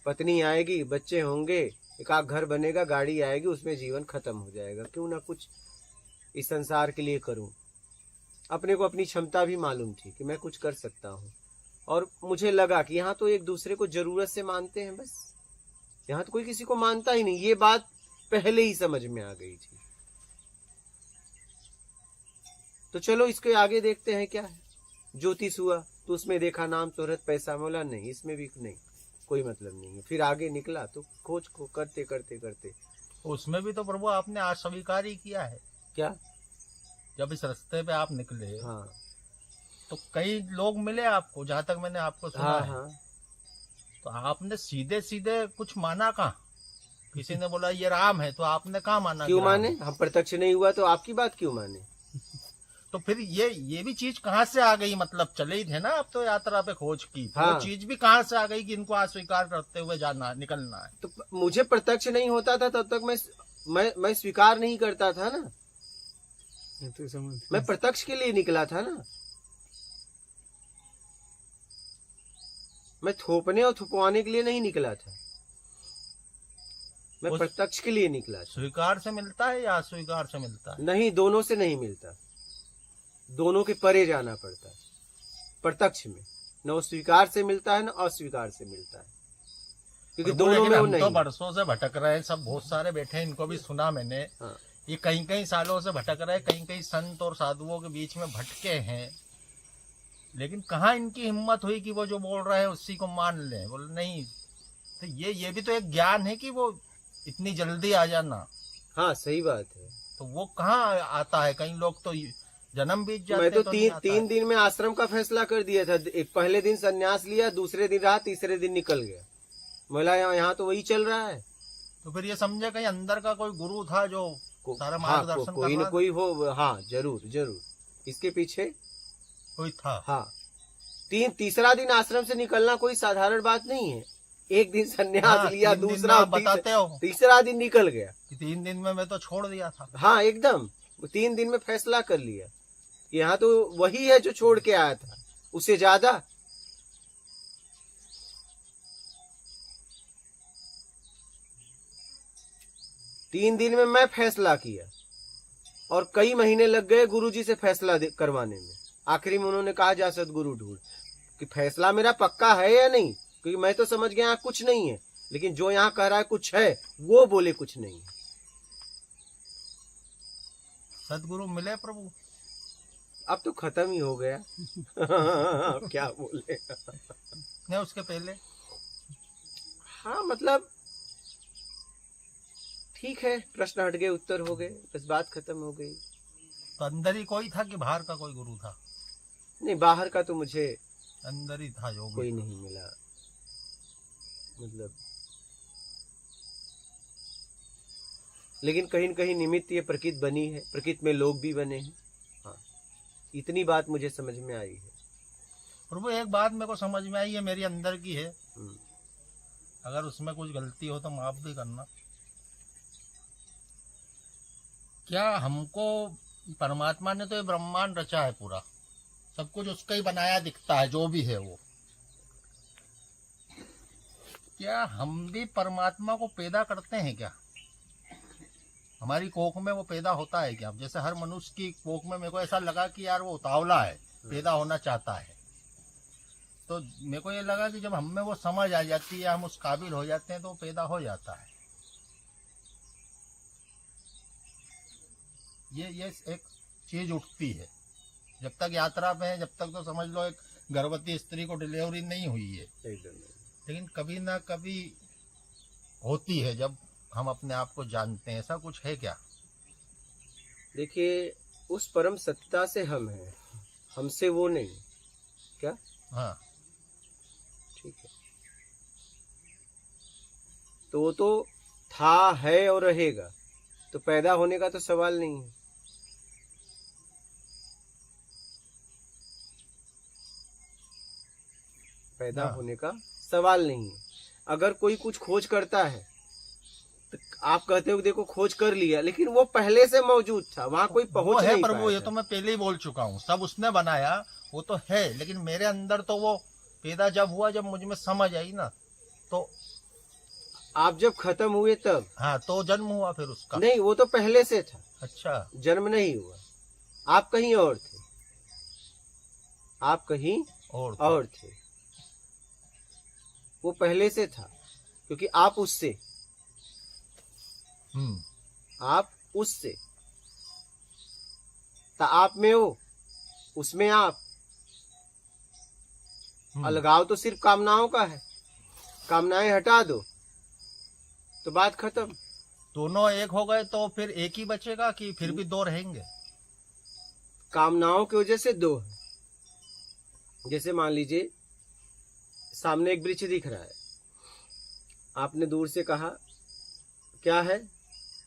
पत्नी आएगी, बच्चे होंगे, एक आध घर बनेगा, गाड़ी आएगी, उसमें जीवन खत्म हो जाएगा, क्यों ना कुछ इस संसार के लिए करूं। अपने को अपनी क्षमता भी मालूम थी कि मैं कुछ कर सकता हूं, और मुझे लगा कि यहाँ तो एक दूसरे को जरूरत से मानते हैं, बस यहाँ तो कोई किसी को मानता ही नहीं। ये बात पहले ही समझ में आ गई थी। तो चलो इसके आगे देखते हैं क्या है। ज्योतिष हुआ तो उसमें देखा नाम शोहरत पैसा, बोला नहीं इसमें भी नहीं, कोई मतलब नहीं है। फिर आगे निकला तो खोज को करते करते करते उसमें भी तो प्रभु आपने आज स्वीकार ही किया है। क्या, जब इस रास्ते पे आप निकले, हाँ तो कई लोग मिले आपको, जहाँ तक मैंने आपको सुना हाँ है, हाँ, तो आपने सीधे सीधे कुछ माना कहाँ? किसी ने बोला ये राम है, तो आपने कहाँ माना? क्यों कि राम माने? है? हम प्रत्यक्ष नहीं हुआ तो आपकी बात क्यों माने? तो फिर ये भी चीज कहाँ से आ गई? मतलब चले ही थे ना आप तो यात्रा पे खोज की, तो हाँ। वो चीज भी कहाँ से आ गई कि इनको अस्वीकार करते हुए जाना निकलना है? तो मुझे प्रत्यक्ष नहीं होता था तब तक मैं स्वीकार नहीं करता था ना, ये तो समझ मैं प्रत्यक्ष के लिए निकला था ना। मैं थोपने और थुपवाने के लिए नहीं निकला था, मैं प्रत्यक्ष के लिए निकला था। स्वीकार से मिलता है या अस्वीकार से मिलता है? नहीं, दोनों से नहीं मिलता, दोनों के परे जाना पड़ता है। प्रत्यक्ष में न वो स्वीकार से मिलता है न अस्वीकार से मिलता है, क्योंकि प्रभु, दोनों लेकिन में वो हम तो नहीं। बरसों से भटक रहे हैं, सब बहुत सारे बैठे हैं, इनको भी सुना मैंने। हाँ। ये कई कई सालों से भटक रहे हैं, कई कई संत और साधुओं के बीच में भटके हैं, लेकिन कहाँ इनकी हिम्मत हुई कि वो जो बोल रहे हैं उसी को मान लें? बोले नहीं। तो ये भी तो एक ज्ञान है कि वो इतनी जल्दी आ जाना, हाँ सही बात है। तो वो कहाँ आता है? कई लोग तो जन्म बीत जाते मैं तो नहीं आता तीन है। दिन में आश्रम का फैसला कर दिया था। पहले दिन संन्यास लिया, दूसरे दिन रहा, तीसरे दिन निकल गया। बोला यहाँ तो वही चल रहा है। तो फिर ये समझे कहीं अंदर का कोई गुरु था जो सारा हाँ, मार्गदर्शन कोई कर न रहा कोई हो। हाँ जरूर जरूर, इसके पीछे कोई था। हाँ। तीसरा दिन आश्रम से निकलना कोई साधारण बात नहीं है। एक दिन संन्यास हाँ, लिया, 3 दिन दूसरा में आप बताते हो तीसरा दिन निकल गया। कि 3 दिन में मैं तो छोड़ दिया था। हाँ एकदम, 3 दिन में फैसला कर लिया। यहाँ तो वही है जो छोड़ के आया था, उससे ज्यादा। 3 दिन में मैं फैसला किया और कई महीने लग गए गुरुजी से फैसला करवाने में। आखिरी में उन्होंने कहा जा सदगुरु ढूंढ, कि फैसला मेरा पक्का है या नहीं, क्योंकि मैं तो समझ गया कुछ नहीं है, लेकिन जो यहाँ कह रहा है कुछ है, वो बोले कुछ नहीं है। सदगुरु मिले प्रभु? अब तो खत्म ही हो गया। अब क्या बोले। नहीं, उसके पहले? हाँ मतलब ठीक है, प्रश्न हट गए, उत्तर हो गए, बस बात खत्म हो गई। तो अंदर ही कोई था कि बाहर का कोई गुरु था? नहीं, बाहर का तो मुझे अंदर ही था जो कोई नहीं मिला। मतलब लेकिन कहीं न कहीं निमित्त ये प्रकृति बनी है, प्रकृति में लोग भी बने हैं। हाँ, इतनी बात मुझे समझ में आई है। प्रभु एक बात मेरे को समझ में आई है, मेरी अंदर की है, हम्म, अगर उसमें कुछ गलती हो तो माफ भी करना। क्या हमको परमात्मा ने तो ये ब्रह्मांड रचा है, पूरा सब कुछ उसका ही बनाया दिखता है, जो भी है वो। क्या हम भी परमात्मा को पैदा करते हैं क्या? हमारी कोख में वो पैदा होता है क्या? जैसे हर मनुष्य की कोख में मेरे को ऐसा लगा कि यार वो उतावला है, पैदा होना चाहता है, तो मेरे को ये लगा कि जब हम में वो समझ आ जाती है, हम उस काबिल हो जाते हैं, तो वो पैदा हो जाता है। ये एक चीज उठती है। जब तक यात्रा पे है, जब तक तो समझ लो एक गर्भवती स्त्री को डिलीवरी नहीं हुई है, लेकिन कभी ना कभी होती है जब हम अपने आप को जानते हैं। ऐसा कुछ है क्या? देखिए, उस परम सत्ता से हम हैं, हमसे वो नहीं। क्या? हाँ, ठीक है। तो वो तो था, है और रहेगा, तो पैदा होने का तो सवाल नहीं है। पैदा हाँ। होने का सवाल नहीं है। अगर कोई कुछ खोज करता है तो आप कहते हो देखो खोज कर लिया, लेकिन वो पहले से मौजूद था, वहां कोई वो पहुंच है नहीं प्रभु, पाया ये था। तो मैं पहले ही बोल चुका हूँ, सब उसने बनाया, वो तो है, लेकिन मेरे अंदर तो वो पैदा जब हुआ, जब मुझ में समझ आई ना, तो आप जब खत्म हुए तब? हाँ, तो जन्म हुआ फिर उसका। नहीं, वो तो पहले से था, अच्छा, जन्म नहीं हुआ। आप कहीं और थे, आप कहीं और थे। वो पहले से था, क्योंकि आप उससे, आप उससे, तो आप में हो, उसमें आप। अलगाव तो सिर्फ कामनाओं का है, कामनाएं हटा दो तो बात खत्म। दोनों एक हो गए तो फिर एक ही बचेगा कि फिर भी दो रहेंगे? कामनाओं की वजह से दो है। जैसे मान लीजिए सामने एक वृक्ष दिख रहा है, आपने दूर से कहा क्या है,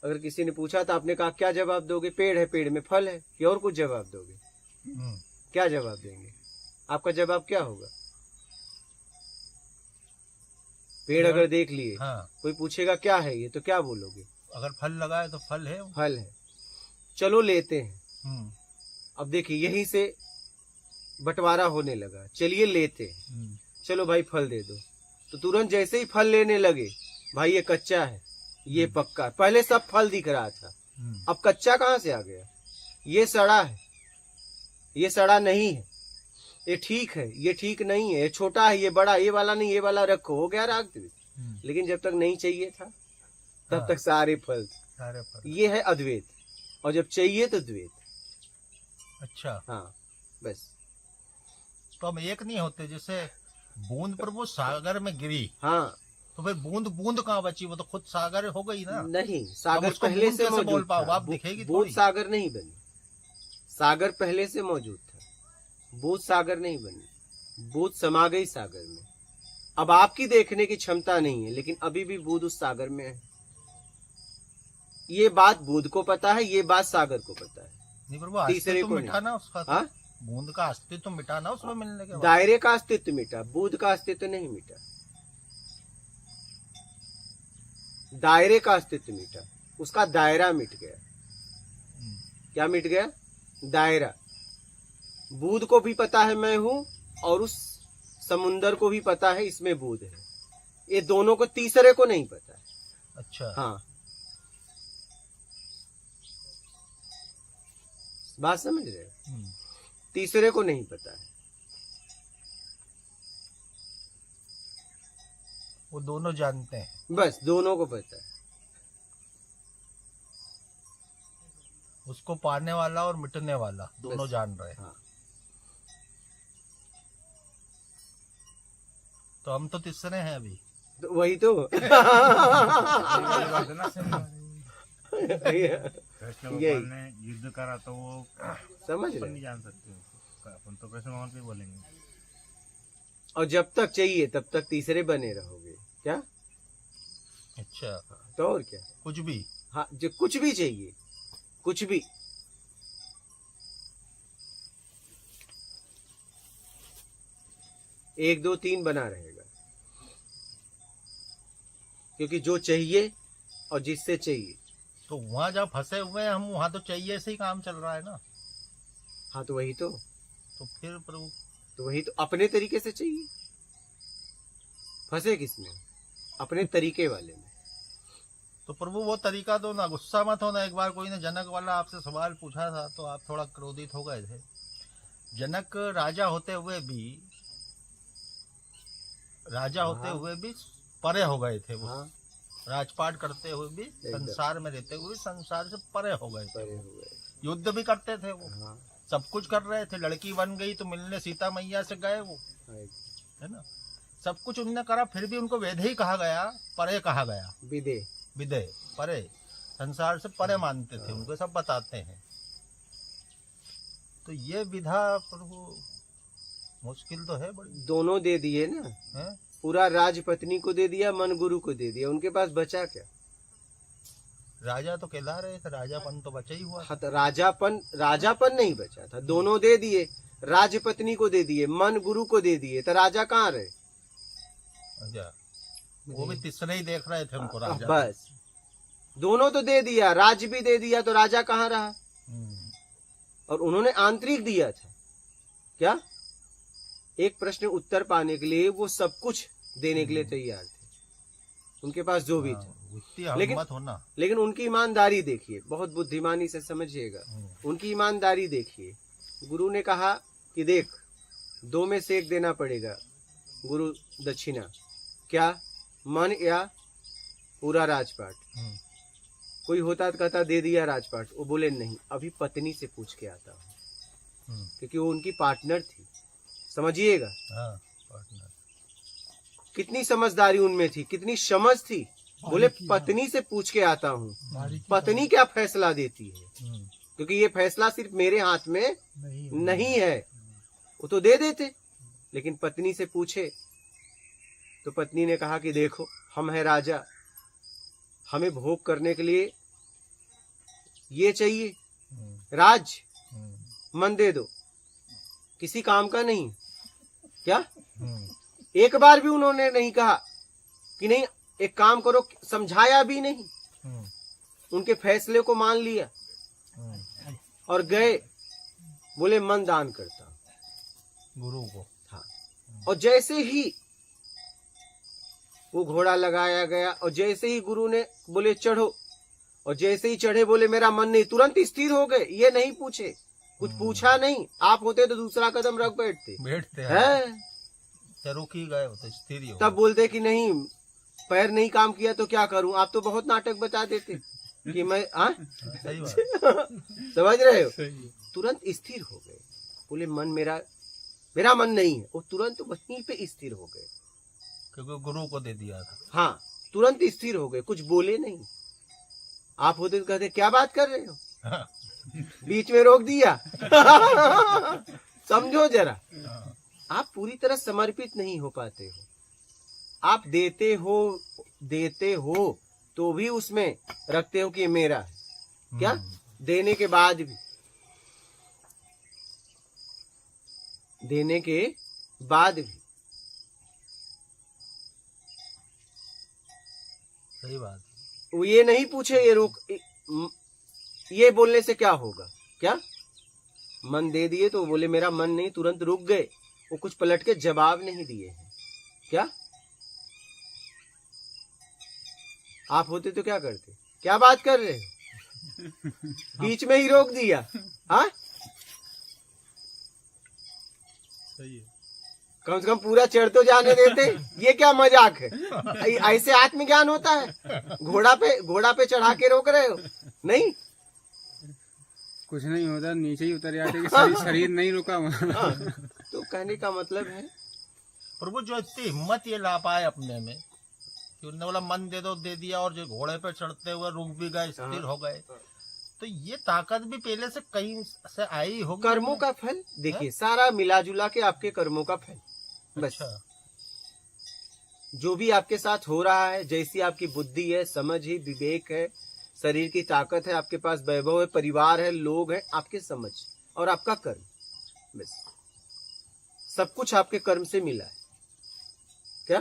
अगर किसी ने पूछा तो आपने कहा क्या जवाब दोगे? पेड़ है, पेड़ में फल है, कि और कुछ जवाब दोगे? क्या जवाब देंगे? आपका जवाब क्या होगा? पेड़ अगर देख लिए, हाँ, कोई पूछेगा क्या है ये, तो क्या बोलोगे? अगर फल लगा है तो फल है। फल है। चलो लेते हैं। अब देखिए यहीं से बंटवारा होने लगा, चलिए लेते हैं, चलो भाई फल दे दो। तो तुरंत जैसे ही फल लेने लगे, भाई ये कच्चा है, ये पक्का। पहले सब फल दिख रहा था, अब कच्चा कहाँ से आ गया? ये सड़ा है, ये सड़ा नहीं है, ये ठीक है, ये ठीक नहीं है, ये छोटा है, ये बड़ा, ये वाला नहीं, ये वाला रखो, हो गया राग द्वेष। लेकिन जब तक नहीं चाहिए था तब तक सारे फल थे। सारे फल। ये है अद्वैत, और जब चाहिए तो द्वैत। अच्छा, हाँ बस। तो हम एक नहीं होते? जैसे बूंद प्रभु सागर में गिरी, हाँ, तो फिर बूंद बूंद कहाँ बची? वो तो खुद सागर हो गई ना। नहीं, सागर उसको पहले बूंद से कैसे बोल मौजूद पाओ? था। आप दिखेगी बूंद थोड़ी। सागर नहीं बनी, सागर पहले से मौजूद था, बूंद सागर नहीं बनी, बूंद समा गई सागर में। अब आपकी देखने की क्षमता नहीं है, लेकिन अभी भी बूंद उस सागर में है। ये बात बूंद को पता है, ये बात सागर को पता है। नहीं प्रभु, तीसरे अस्तित्व को मिटा ना उसका तो। हाँ? बूंद का अस्तित्व मिटा ना उसमें मिलने के बाद। दायरे का अस्तित्व मिटा, बूंद का अस्तित्व नहीं मिटा। दायरे का अस्तित्व मिटा, उसका दायरा मिट गया। क्या मिट गया? दायरा। बूंद को भी पता है मैं हूं, और उस समुंदर को भी पता है इसमें बूंद है। ये दोनों को, तीसरे को नहीं पता है। अच्छा, हाँ, बात समझ रहे हो? तीसरे को नहीं पता है। वो दोनों जानते हैं, बस दोनों को पता है। उसको पाने वाला और मिटने वाला दोनों बस। जान रहे हैं। हाँ। तो हम तो तीसरे हैं अभी। तो वही तो यही वाली बात है ना कृष्ण यही। भगवान ने युद्ध करा तो वो समझ अपन रहे नहीं हो? जान सकते उसको। अपन तो कृष्ण भगवान पे बोलेंगे। और जब तक चाहिए तब तक तीसरे बने रहोगे। क्या? अच्छा, तो और क्या? कुछ भी। हाँ, जो कुछ भी चाहिए, कुछ भी। एक दो तीन बना रहेगा, क्योंकि जो चाहिए और जिससे चाहिए। तो वहाँ जहाँ फंसे हुए हैं हम, वहाँ तो चाहिए से ही काम चल रहा है ना। हाँ, तो वही तो फिर प्रभु अपने तरीके से चाहिए। फंसे किसमें? अपने तरीके वाले में। तो प्रभु वो तरीका दो ना, गुस्सा मत होना। एक बार कोई ने जनक वाला आपसे सवाल पूछा था तो आप थोड़ा क्रोधित हो गए थे। जनक राजा होते हुए भी परे हो गए थे वो। हाँ, राजपाट करते हुए भी, संसार में रहते हुए भी संसार से परे हो गए थे। परे हो गए। युद्ध भी करते थे वो, हाँ, सब कुछ कर रहे थे। लड़की बन गई तो मिलने सीता मैया से गए वो, हाँ, है ना। सब कुछ उनने करा, फिर भी उनको वेद ही कहा गया, परे कहा गया। विदे परे, संसार से परे मानते थे उनको, सब बताते हैं। तो ये विधा प्रभु मुश्किल तो है बड़ी। दोनों दे दिए ना। है? पूरा राज पत्नी को दे दिया, मन गुरु को दे दिया, उनके पास बचा क्या? राजा तो कहला रहे थे, राजापन तो बचा ही हुआ था। हाँ, तो राजापन नहीं बचा था। दोनों दे दिए, राज पत्नी को दे दिए, मन गुरु को दे दिए, तो राजा कहाँ रहे? अच्छा, वो भी तीसरे ही देख रहे थे उनको राजा। बस, दोनों तो दे दिया, राज भी दे दिया, तो राजा कहाँ रहा? और उन्होंने आंतरिक दिया था। क्या? एक प्रश्न उत्तर पाने के लिए वो सब कुछ देने के लिए तैयार थे, उनके पास जो भी था। लेकिन उनकी ईमानदारी देखिए, बहुत बुद्धिमानी से समझिएगा। उनकी ईमानदारी देखिए। गुरु ने कहा कि देख, दो में से एक देना पड़ेगा गुरु दक्षिणा। क्या? मन या पूरा राजपाट? कोई होता तो कहता दे दिया राजपाट। वो बोले नहीं, अभी पत्नी से पूछ के आता हूँ, क्योंकि वो उनकी पार्टनर थी। समझिएगा कितनी समझदारी उनमें थी, कितनी समझ थी। बोले पत्नी से पूछ के आता हूँ, पत्नी क्या फैसला देती है, क्योंकि ये फैसला सिर्फ मेरे हाथ में नहीं है। वो तो दे देते, लेकिन पत्नी से पूछे तो पत्नी ने कहा कि देखो, हम है राजा, हमें भोग करने के लिए ये चाहिए, राज, मन दे दो, किसी काम का नहीं। क्या? एक बार भी उन्होंने नहीं कहा कि नहीं एक काम करो, समझाया भी नहीं। उनके फैसले को मान लिया और गए। बोले मन दान करता गुरु को। हाँ, और जैसे ही वो घोड़ा लगाया गया और जैसे ही गुरु ने बोले चढ़ो, और जैसे ही चढ़े बोले मेरा मन नहीं, तुरंत स्थिर हो गए। ये नहीं पूछे, कुछ पूछा नहीं। आप होते तो दूसरा कदम रख बैठते हैं। रुक ही गए, तो स्थिर ही हो। तब बोलते कि नहीं, पैर नहीं काम किया तो क्या करूं। आप तो बहुत नाटक बता देते कि मैं सही बात। समझ रहे हो? तुरंत स्थिर हो गए। बोले मन मेरा मन नहीं है। वो तुरंत वहीं पे स्थिर हो गए, क्योंकि गुरु को दे दिया था। हाँ, तुरंत स्थिर हो गए, कुछ बोले नहीं। आप होते तो कहते क्या बात कर रहे हो, बीच में रोक दिया। समझो जरा, आप पूरी तरह समर्पित नहीं हो पाते हो। आप देते हो तो भी उसमें रखते हो कि ये मेरा है। क्या? देने के बाद भी, सही बात। वो ये नहीं पूछे ये बोलने से क्या होगा। क्या? मन दे दिए तो बोले मेरा मन नहीं, तुरंत रुक गए। वो कुछ पलट के जवाब नहीं दिए हैं। क्या? आप होते तो क्या करते? क्या बात कर रहे हो? बीच में ही रोक दिया। हाँ, सही है। कम से कम पूरा चढ़ तो जाने देते। ये क्या मजाक है? ऐसे आत्मज्ञान होता है? घोड़ा पे चढ़ा के रोक रहे हो? नहीं, कुछ नहीं होता, नीचे ही उतर जाते कि शरीर नहीं रुका वहाँ। हाँ, तो कहने का मतलब है प्रभु जो इतनी हिम्मत ये ला पाए अपने में कि उन्होंने बोला मन दे दो, दे दिया, और जो घोड़े पे चढ़ते हुए रुक भी गए, स्थिर हो गए, तो ये ताकत भी पहले से कहीं से आई होगी। कर्मों का फल देखिए, सारा मिला जुला के आपके कर्मों का फल। बस अच्छा, जो भी आपके साथ हो रहा है, जैसी आपकी बुद्धि है, समझ है, विवेक है, शरीर की ताकत है, आपके पास वैभव है, परिवार है, लोग हैं, आपके समझ और आपका कर्म, बस सब कुछ आपके कर्म से मिला है। क्या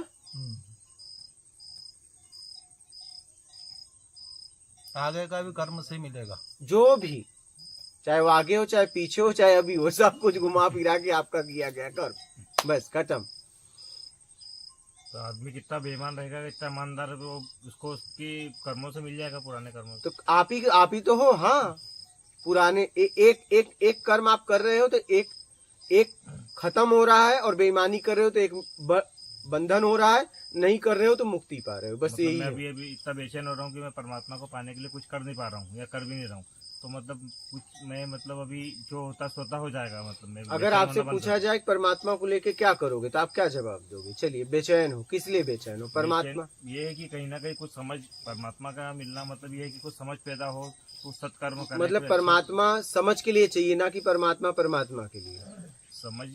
आगे का भी कर्म से मिलेगा। जो भी, चाहे वो आगे हो, चाहे पीछे हो, चाहे अभी हो, सब कुछ घुमा फिरा के आपका किया गया कर्म, बस खत्म। तो आदमी कितना बेईमान रहेगा, कितना ईमानदार है, वो उसको उसकी कर्मों से मिल जाएगा, पुराने कर्मों से। तो आप ही तो हो। हाँ, पुराने एक कर्म आप कर रहे हो तो एक खत्म हो रहा है, और बेईमानी कर रहे हो तो एक बंधन हो रहा है, नहीं कर रहे हो तो मुक्ति पा रहे हो, बस मतलब यही मैं है। अभी इतना बेचैन हो रहा हूँ कि मैं परमात्मा को पाने के लिए कुछ कर नहीं पा रहा हूँ या कर भी नहीं रहा हूँ। तो मतलब कुछ मैं मतलब अभी जो होता स्वतः हो जाएगा। मतलब मैं अगर बेचैन आपसे होना बंद पूछा कर- जाए कि परमात्मा को लेके क्या करोगे, तो आप क्या जवाब दोगे? चलिए, बेचैन हो, किस लिए बेचैन हो? परमात्मा, बेचैन ये है कि कहीं ना कहीं कुछ समझ, परमात्मा का मिलना मतलब ये है कि कुछ समझ पैदा हो, कुछ सत्कर्म करें, मतलब कोई परमात्मा समझ के लिए चाहिए, ना कि परमात्मा के लिए। समझ,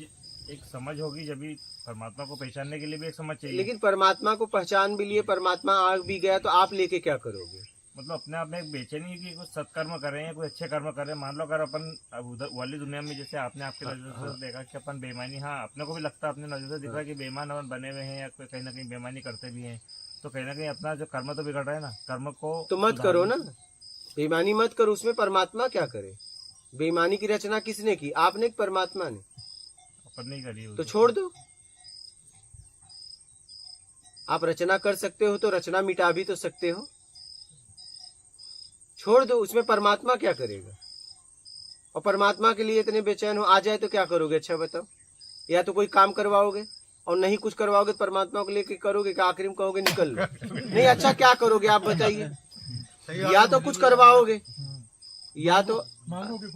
एक समझ होगी जब भी परमात्मा को पहचानने के लिए भी एक समझ चाहिए। लेकिन परमात्मा को पहचान भी लिए, परमात्मा आ भी गया, तो आप लेके क्या करोगे? मतलब अपने आप में एक बेचैनी है कि कुछ सत्कर्म करें या कुछ अच्छे कर्म करें। मान लो अगर अपन अब उधर वाली दुनिया में जैसे आपने आपकी नजर से देखा कि अपन बेईमानी, हाँ अपने को भी लगता है, अपने नजर से दिख रहा है कि बेईमान अपन बने हुए हैं या कहीं ना कहीं बेईमानी करते भी हैं, तो कहीं ना कहीं अपना जो कर्म तो बिगड़ रहा है ना, कर्म को तो मत करो ना, बेईमानी मत करो। उसमें परमात्मा क्या करे? बेईमानी की रचना किसने की? आपने कि परमात्मा ने? अपन नहीं करी तो छोड़ दो। आप रचना कर सकते हो तो रचना मिटा भी तो सकते हो, छोड़ दो। उसमें परमात्मा क्या करेगा? और परमात्मा के लिए इतने बेचैन हो, आ जाए तो क्या करोगे? अच्छा बताओ। या तो कोई काम करवाओगे, और नहीं कुछ करवाओगे तो परमात्मा को लेके करोगे कि आखिरी में कहोगे निकल लो? नहीं, अच्छा क्या करोगे आप बताइए? या तो कुछ करवाओगे, या तो मांगोगे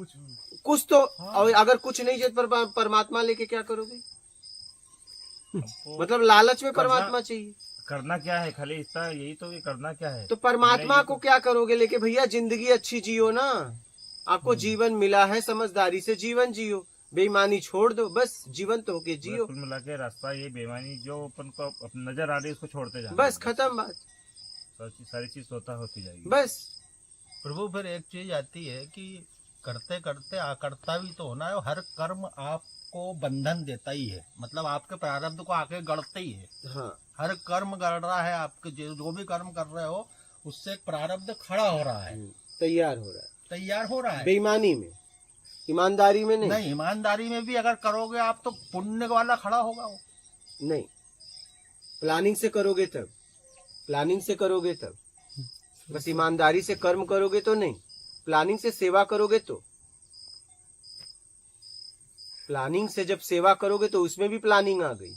कुछ तो, और अगर कुछ नहीं चाहिए परमात्मा लेके क्या करोगे? आपको मतलब लालच में परमात्मा चाहिए, करना क्या है, खाली इतना यही तो कि करना क्या है। तो परमात्मा को क्या करोगे लेके? भैया जिंदगी अच्छी जियो ना, आपको जीवन मिला है, समझदारी से जीवन जियो, बेईमानी छोड़ दो, बस जीवन तो होके जियो, कुल मिला के रास्ता ये बेईमानी जो अपन को नजर आ रही है उसको छोड़ते जाना, बस खत्म बात, सारी चीज स्वतः होती जाएगी। बस। प्रभु फिर एक चीज आती है कि करते करते आकर्ता भी तो होना है, और हर कर्म आपको बंधन देता ही है, मतलब आपके प्रारब्ध को आके गढ़ते ही है। हाँ, हर कर्म गढ़ रहा है, आपके जो भी कर्म कर रहे हो उससे एक प्रारब्ध खड़ा हो रहा है, तैयार हो रहा है, तैयार हो रहा है। बेईमानी में, ईमानदारी में नहीं। नहीं, ईमानदारी में भी अगर करोगे आप तो पुण्य वाला खड़ा होगा वो। नहीं, प्लानिंग से करोगे तब, प्लानिंग से करोगे तब, बस ईमानदारी से कर्म करोगे तो नहीं, प्लानिंग से सेवा करोगे तो, प्लानिंग से जब सेवा करोगे तो उसमें भी प्लानिंग आ गई,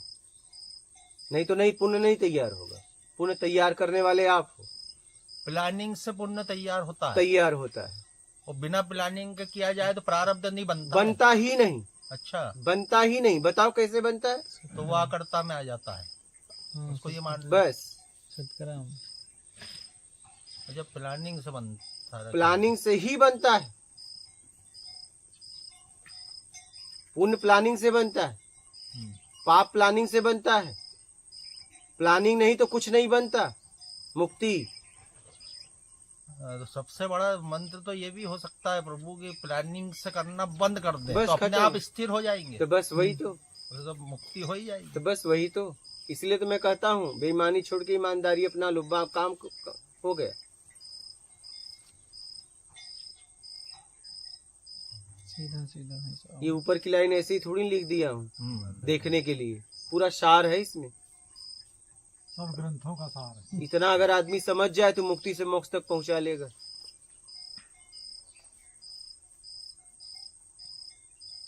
नहीं तो नहीं, पुण्य नहीं तैयार होगा। पुण्य तैयार करने वाले आप हो, प्लानिंग से पुण्य तैयार होता है, तैयार होता है, और बिना प्लानिंग के किया जाए तो प्रारब्ध नहीं बनता है। बनता ही नहीं, अच्छा, बनता ही नहीं। बताओ कैसे बनता है? तो वो आकर्ता में आ जाता है, उसको ये मान लो। बस सत्कर्म। जब प्लानिंग से बनता है, प्लानिंग से ही बनता है, पुण्य प्लानिंग से बनता है, पाप प्लानिंग से बनता है, प्लानिंग नहीं तो कुछ नहीं बनता। मुक्ति, तो सबसे बड़ा मंत्र तो ये भी हो सकता है प्रभु की प्लानिंग से करना बंद कर दे, बस तो अपने खत्म। आप स्थिर हो जाएंगे, तो बस वही तो, तो मुक्ति हो ही जाएगी। तो बस वही तो। इसलिए तो मैं कहता हूँ बेईमानी छोड़ के ईमानदारी अपना लो, काम हो गया। सीधा सीधा है सब। ये ऊपर की लाइन ऐसे ही थोड़ी लिख दिया हूँ देखने के लिए, पूरा सार है इसमें। सब ग्रंथों का सार है। इतना अगर आदमी समझ जाए तो मुक्ति से मोक्ष तक पहुंचा लेगा।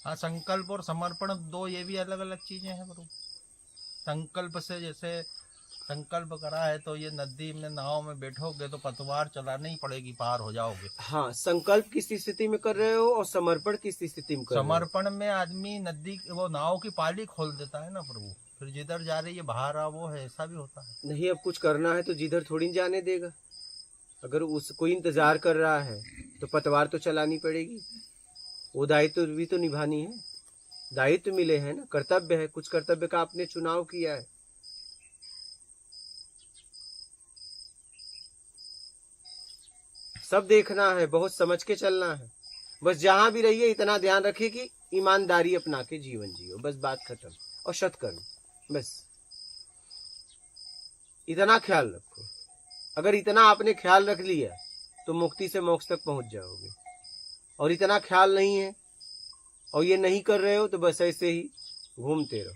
हाँ, संकल्प और समर्पण दो ये भी अलग अलग चीजें हैं प्रभु। संकल्प से जैसे संकल्प करा है तो ये नदी में नाव में बैठोगे तो पतवार चलानी ही पड़ेगी, पार हो जाओगे। हाँ, संकल्प किस स्थिति में कर रहे हो और समर्पण किस स्थिति में कर रहे हो? समर्पण में आदमी नदी वो नाव की पाली खोल देता है ना प्रभु, फिर जिधर जा रही है बाहर आ वो है, ऐसा भी होता है। नहीं, अब कुछ करना है तो जिधर थोड़ी जाने देगा। अगर उस कोई इंतजार कर रहा है तो पतवार तो चलानी पड़ेगी, वो दायित्व भी तो निभानी है। दायित्व मिले हैं ना, कर्तव्य है, कुछ कर्तव्य का आपने चुनाव किया है। सब देखना है, बहुत समझ के चलना है। बस जहां भी रहिए इतना ध्यान रखिए कि ईमानदारी अपना के जीवन जियो, बस बात खत्म। और सत्कर्म, बस इतना ख्याल रखो। अगर इतना आपने ख्याल रख लिया तो मुक्ति से मोक्ष तक पहुंच जाओगे। और इतना ख्याल नहीं है और ये नहीं कर रहे हो तो बस ऐसे ही घूमते रहो।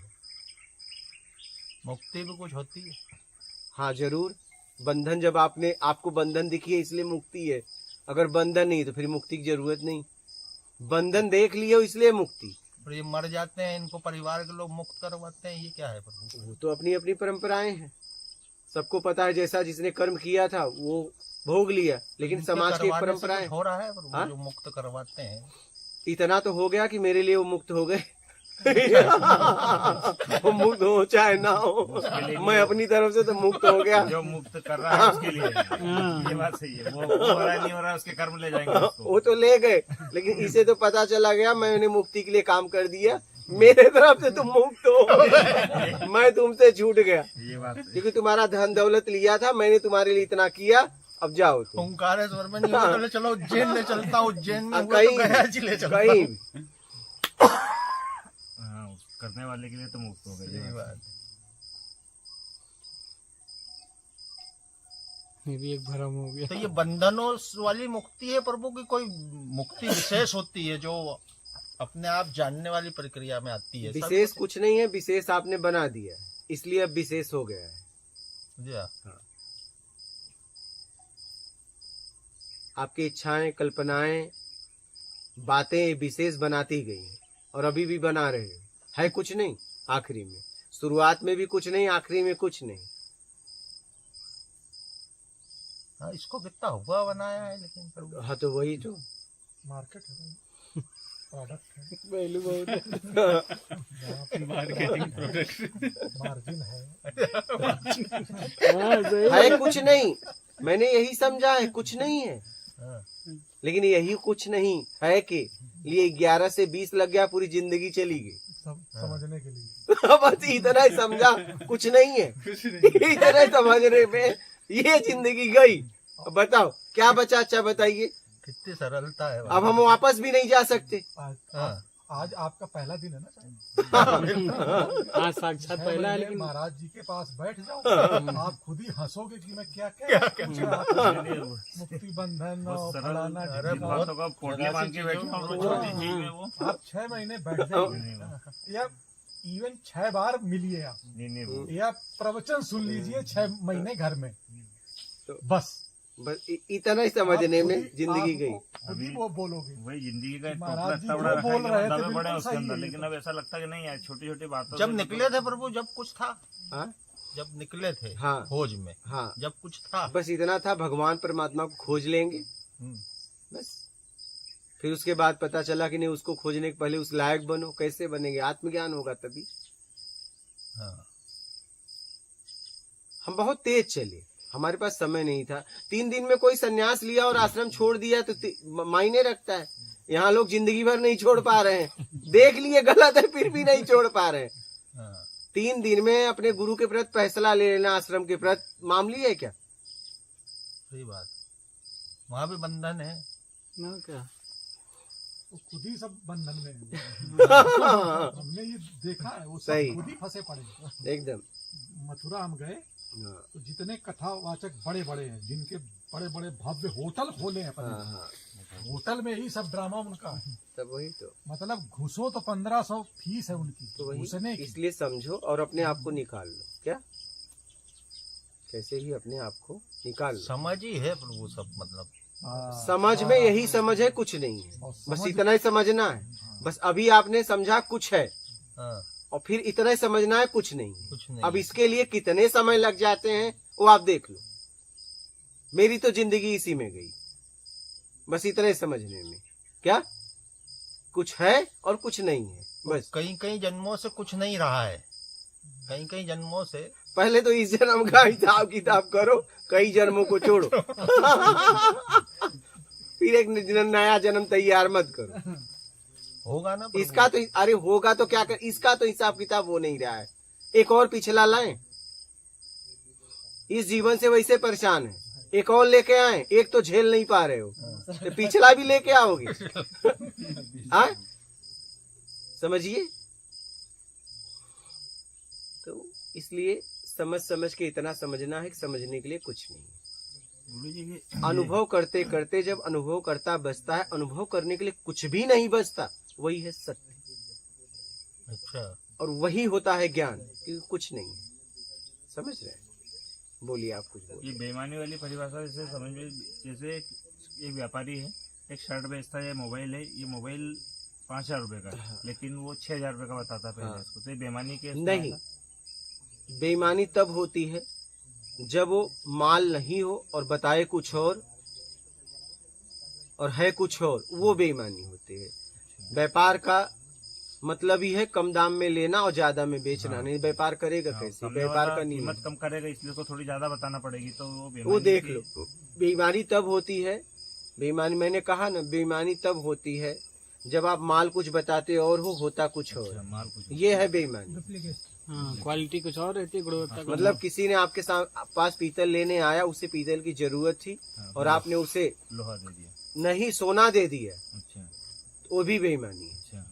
मुक्ति भी कुछ होती है। हाँ जरूर, बंधन जब आपको बंधन दिखी है इसलिए मुक्ति है। अगर बंधन नहीं तो फिर मुक्ति की जरूरत नहीं। बंधन देख लिए हो इसलिए मुक्ति। और ये मर जाते हैं, इनको परिवार के लोग मुक्त करवाते हैं, ये क्या है प्रभु? वो तो अपनी अपनी परंपराएं हैं, सबको पता है। जैसा जिसने कर्म किया था वो भोग लिया, लेकिन इनके समाज की एक करवाने से परंपरा है। कुछ हो रहा है प्रभु, हाँ? जो मुक्त करवाते हैं। इतना तो हो गया कि मेरे लिए वो मुक्त हो गए। वो मुक्त हो चाहे ना हो, मैं अपनी तरफ से तो मुक्त हो गया। जो मुक्त कर रहा है उसके लिए ये बात सही है। वो हो रहा है नहीं हो रहा है उसके कर्म ले जाएंगे उसको। वो तो ले गए, लेकिन इसे तो पता चला गया मैंने मुक्ति के लिए काम कर दिया, मेरे तरफ से तुम मुक्त हो, मैं तुमसे छूट गया। ये बात है। क्योंकि तुम्हारा धन दौलत लिया था, मैंने तुम्हारे लिए इतना किया, अब जाओ तुम। ओंकारेश्वर में नहीं हुआ तो चलो उज्जैन ले चलता हूँ, उज्जैन में हुआ तो कहीं गया जी ले चलता कहीं हूँ। हाँ, करने वाले के लिए तो मुक्त हो गए। सही बात। ये भी एक भ्रम हो गया। तो ये बंधनों वाली मुक्ति है प्रभु की, कोई मुक्ति विशेष होती है जो अपने आप जानने वाली प्रक्रिया में आती है? विशेष कुछ नहीं है, विशेष आपने बना दिया है, इसलिए अब विशेष हो गया है। जी हाँ। आपकी इच्छाएं, कल्पनाएं, बातें विशेष बनाती गई हैं और अभी भी बना रहे हो। है कुछ नहीं आखिरी में, शुरुआत में भी कुछ नहीं, आखिरी में कुछ नहीं। हाँ, इसको कितना हुआ बनाया है लेकिन प्रभु। हाँ तो वही तो मार्केट है, प्रोडक्ट है, वैल्यू बहुत मार्केटिंग प्रोडक्ट। मार्जिन है। है कुछ नहीं। मैंने यही समझा है, कुछ नहीं है। हाँ। लेकिन यही कुछ नहीं है के लिए 11 से 20 लग गया, पूरी जिंदगी चली गई। समझने के लिए बस इतना ही समझा, कुछ नहीं है। इतना ही समझने में ये जिंदगी गई। अब बताओ क्या बचा? अच्छा बताइए। कितनी सरलता है। अब हम वापस भी नहीं जा सकते। हाँ। आज आपका पहला दिन है ना, हाँ साक्षात पहला है, लेकिन महाराज जी के पास बैठ जाओ, आप खुद ही हंसोगे कि मैं क्या मुक्ति बंधन बहुत और सरल। फलाना अरे ढिमका। बहुत होगा, पोटली बांध के बैठे हम लोग, छोटी चीज में वो। आप 6 महीने बैठ जाइए या इवन 6 बार मिलिए आप, नहीं वो या प्रवचन सुन लीजिए 6 महीने घर में, बस इतना ही समझने आप में खुद ही- जिंदगी आप गई। खुद ही वो बोलोगे। वही जिंदगी का एक महाराज टोकरा जी इतना बड़ा जो रखा बोल है रहे कि थे दबे पड़े हैं बिल्कुल उसके सही अंदर। है। लेकिन अब ऐसा लगता है कि नहीं यार, छोटी छोटी बातों जब से निकले थे प्रभु, जब कुछ था, हाँ जब निकले थे हाँ खोज में, हाँ, जब कुछ था। बस इतना था, भगवान परमात्मा को खोज लेंगे हम्म। बस। फिर उसके बाद पता चला कि नहीं, उसको खोजने के पहले उस लायक बनो। कैसे बनेंगे? आत्मज्ञान होगा तभी। हाँ। हम बहुत तेज चले, हमारे पास समय नहीं था। 3 दिन में कोई सन्यास लिया और आश्रम छोड़ दिया तो मायने रखता है। यहाँ लोग जिंदगी भर नहीं छोड़ पा रहे हैं। देख लिए गलत है फिर भी नहीं छोड़ पा रहे हैं। हाँ। 3 दिन में अपने गुरु के प्रति फैसला ले लेना, आश्रम के प्रति मामूली है क्या? सही बात। वहाँ भी बंधन है ना क्या वो खुद ही सब बंधन में है। हमने ये देखा है, वो सही। सब खुद ही फंसे पड़े। एकदम। मथुरा हम गए हाँ तो जितने कथावाचक बड़े बड़े हैं, जिनके बड़े बड़े भव्य होटल खोले हैं अपने, हाँ, होटल में ही सब ड्रामा उनका है। तब वही तो। मतलब घुसो तो 1500 फीस है उनकी तो वही, घुसने की। इसलिए समझो और अपने आप को निकाल लो। क्या कैसे ही अपने आप को निकाल लो। समझ ही है प्रभु सब, मतलब समझ में यही समझ है, कुछ नहीं है, और बस समझ- इतना ही समझना है। बस अभी आपने समझा कुछ है, हाँ, और फिर इतना ही समझना है कुछ नहीं है। कुछ नहीं। अब इसके लिए कितने समय लग जाते हैं वो आप देख लो। मेरी तो जिंदगी इसी में गई, बस इतना ही समझने में। क्या कुछ है और कुछ नहीं है, बस। कई कई जन्मों से कुछ नहीं रहा है, कई कई जन्मों से। पहले तो इस जन्म का हिसाब किताब करो, कई जन्मों को छोड़ो। फिर एक नया जन्म तैयार मत करो। होगा ना प्रभु। इसका तो अरे होगा तो क्या कर, इसका तो हिसाब किताब हो नहीं रहा है। एक और पिछला लाएं, इस जीवन से वैसे परेशान है, एक और लेके आए, एक तो झेल नहीं पा रहे हो तो पिछला भी लेके आओगे। हाँ? समझिए। तो इसलिए समझ समझ के इतना समझना है कि समझने के लिए कुछ नहीं। गुरु जी की अनुभव करते करते जब अनुभव करता बचता है, अनुभव करने के लिए कुछ भी नहीं बचता, वही है सत्य। अच्छा, और वही होता है ज्ञान, क्योंकि कुछ नहीं है। समझ रहे हैं? बोलिए, आप कुछ बोलिए। ये बेईमानी वाली परिभाषा जैसे समझ में, जैसे एक व्यापारी है, एक शर्ट बेचता है या मोबाइल है, ये मोबाइल 5,000 रुपए का है, लेकिन वो 6,000 रुपए का बताता है पहले हाँ। उसको, तो ये बेईमानी के नहीं, बेईमानी तब होती है जब वो माल नहीं हो और बताए कुछ और है कुछ और, वो बेईमानी होती है। व्यापार का मतलब ही है कम दाम में लेना और ज्यादा में बेचना। नहीं, व्यापार करेगा कैसे? सामने व्यापार वाला का नियम कीमत कम करेगा, इसलिए उसको थोड़ी ज्यादा बताना पड़ेगी, तो वो वो बेईमानी देख की- लो। बेईमानी तब होती है, बेईमानी मैंने कहा ना, बेईमानी तब होती है जब आप माल कुछ बताते और होता कुछ और। अच्छा, माल कुछ ये है बेईमानी। डुप्लीकेट। हाँ, क्वालिटी कुछ और रहती है, गुणवत्ता कुछ मतलब किसी ने आपके पास पीतल लेने आया, उसे पीतल की जरूरत थी हाँ, और आपने उसे लोहा दे दिया। नहीं सोना दे दिया, अच्छा वो भी बेईमानी है। अच्छा,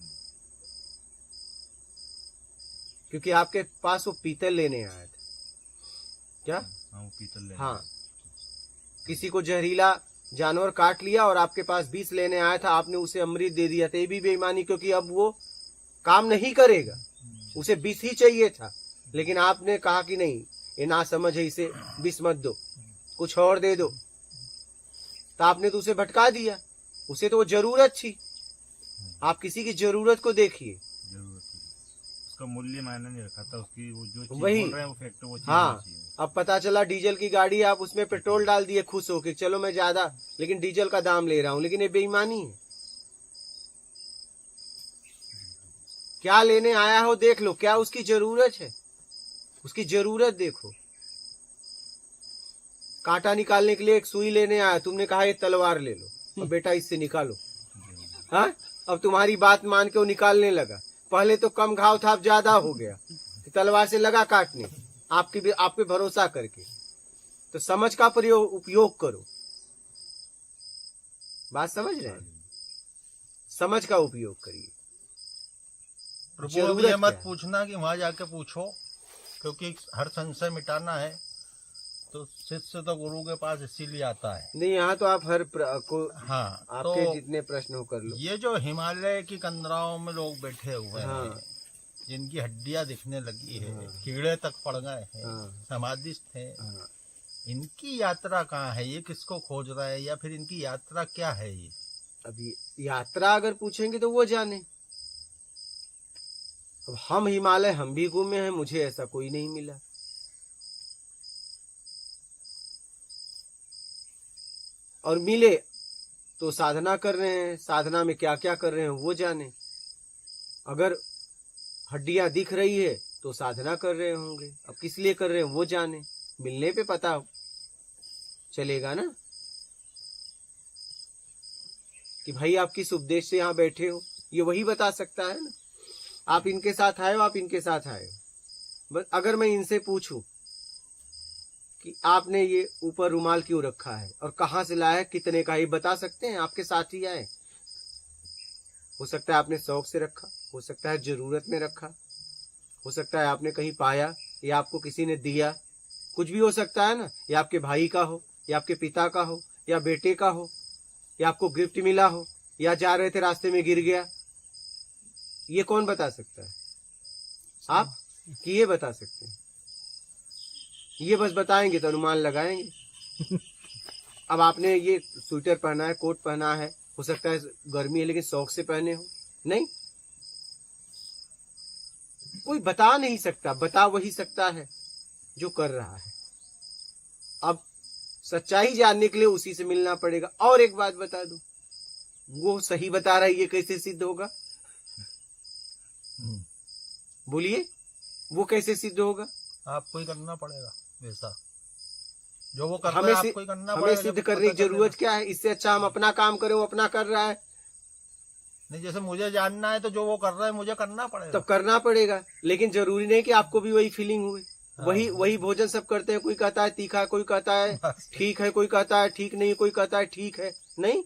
क्योंकि आपके पास वो पीतल लेने आया था। क्या? हाँ वो पीतल ले हाँ, किसी को जहरीला जानवर काट लिया और आपके पास विष लेने आया था, आपने उसे अमृत दे दिया, तो ये भी बेईमानी, क्योंकि अब वो काम नहीं करेगा, उसे विष ही चाहिए था, लेकिन आपने कहा कि नहीं, ये ना समझ है, इसे विष मत दो, कुछ और दे दो, तो आपने तो उसे भटका दिया। उसे तो वो जरूरत थी। आप किसी की जरूरत को देखिए। जरूरत है, उसका मूल्य मायने नहीं रखा था, उसकी वो जो चीज वही। बोल रहे हैं वो फैक्ट, वो चीज हाँ, होनी चाहिए। अब पता चला डीजल की गाड़ी, आप उसमें पेट्रोल डाल दिए खुश होके, चलो मैं ज्यादा लेकिन डीजल का दाम ले रहा हूं, लेकिन ये बेईमानी है। क्या लेने आया हो देख लो, क्या उसकी जरूरत है, उसकी जरूरत देखो। कांटा निकालने के लिए एक सुई लेने आया, तुमने कहा ये तलवार ले लो और बेटा इससे निकालो। हाँ, अब तुम्हारी बात मान के वो निकालने लगा। पहले तो कम घाव था, अब ज्यादा हो गया, तलवार से लगा काटने, आप पे भरोसा करके। तो समझ का उपयोग करो। बात समझ रहे हैं? समझ का उपयोग करिए। प्रभु जरूरत अब ये मत क्या है? पूछना कि वहां जाके पूछो, क्योंकि हर संशय मिटाना है तो शिष्य तो गुरु के पास इसीलिए आता है। नहीं, यहाँ तो आप हर को हाँ, आपके तो जितने प्रश्न हो कर लो। ये जो हिमालय की कंदराओं में लोग बैठे हुए हाँ। हैं, जिनकी हड्डियां दिखने लगी है, हाँ। कीड़े तक पड़ गए हैं, हाँ। समाधिस्थ हैं, हाँ, इनकी यात्रा कहाँ है? ये किसको खोज रहा है, या फिर इनकी यात्रा क्या है? ये अभी यात्रा अगर पूछेंगे तो वो जाने। अब हम हिमालय हम भी घूमे हैं, मुझे ऐसा कोई नहीं मिला। और मिले तो साधना कर रहे हैं, साधना में क्या क्या कर रहे हैं वो जाने। अगर हड्डियां दिख रही है तो साधना कर रहे होंगे, अब किस लिए कर रहे हैं वो जाने, मिलने पे पता चलेगा ना कि भाई आप किस उपदेश से यहाँ बैठे हो, ये वही बता सकता है ना। आप इनके साथ आए हो, आप इनके साथ आए हो। बस अगर मैं इनसे पूछूं कि आपने ये ऊपर रुमाल क्यों रखा है और कहाँ से लाया है, कितने का, ये बता सकते हैं? आपके साथ ही आए, हो सकता है आपने शौक से रखा, हो सकता है जरूरत में रखा, हो सकता है आपने कहीं पाया या आपको किसी ने दिया, कुछ भी हो सकता है ना। या आपके भाई का हो, या आपके पिता का हो, या बेटे का हो, या आपको गिफ्ट मिला हो, या जा रहे थे रास्ते में गिर गया। ये कौन बता सकता है? आप कि ये बता सकते हैं? ये बस बताएंगे तो अनुमान लगाएंगे। अब आपने ये स्वेटर पहना है, कोट पहना है, हो सकता है गर्मी है लेकिन शौक से पहने हो, नहीं, कोई बता नहीं सकता, बता वही सकता है जो कर रहा है। अब सच्चाई जानने के लिए उसी से मिलना पड़ेगा। और एक बात बता दूं, वो सही बता रहा है, ये कैसे सिद्ध होगा? बोलिए, वो कैसे सिद्ध होगा? आपको ही करना पड़ेगा वैसा, जो वो कर हमें रहा है आपको ही करना हमें पड़ेगा। सिद्ध जब करने की पता जरूरत चलेगा। क्या है? इससे अच्छा हम अपना काम करें, वो अपना कर रहा है, नहीं, जैसे मुझे जानना है तो जो वो कर रहा है मुझे करना पड़ेगा। तब करना पड़ेगा। लेकिन जरूरी नहीं कि आपको भी वही फीलिंग हुई। वही भोजन सब करते हैं, कोई कहता है तीखा, कोई कहता है ठीक है, कोई कहता है ठीक नहीं, कोई कहता है ठीक है, नहीं।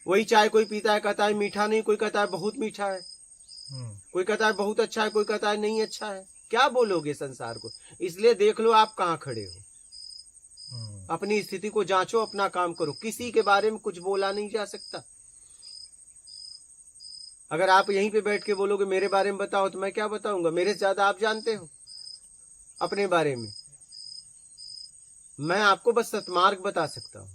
वही चाय कोई पीता है, कहता है मीठा नहीं, कोई कहता है बहुत मीठा है, कोई कहता है बहुत अच्छा है, कोई कहता है नहीं अच्छा है। क्या बोलोगे संसार को? इसलिए देख लो आप कहाँ खड़े हो, अपनी स्थिति को जांचो, अपना काम करो। किसी के बारे में कुछ बोला नहीं जा सकता। अगर आप यहीं पे बैठ के बोलोगे मेरे बारे में बताओ, तो मैं क्या बताऊंगा? मेरे से ज्यादा आप जानते हो अपने बारे में। मैं आपको बस सत्मार्ग बता सकता हूँ,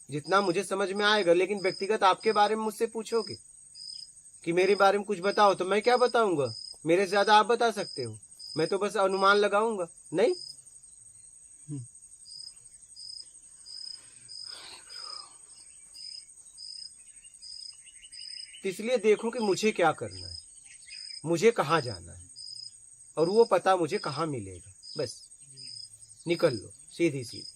जितना मुझे समझ में आएगा। लेकिन व्यक्तिगत आपके बारे में मुझसे पूछोगे कि मेरे बारे में कुछ बताओ, तो मैं क्या बताऊंगा? मेरे से ज्यादा आप बता सकते हो, मैं तो बस अनुमान लगाऊंगा, नहीं। इसलिए देखो कि मुझे क्या करना है, मुझे कहाँ जाना है, और वो पता मुझे कहाँ मिलेगा। बस निकल लो सीधी सीधी।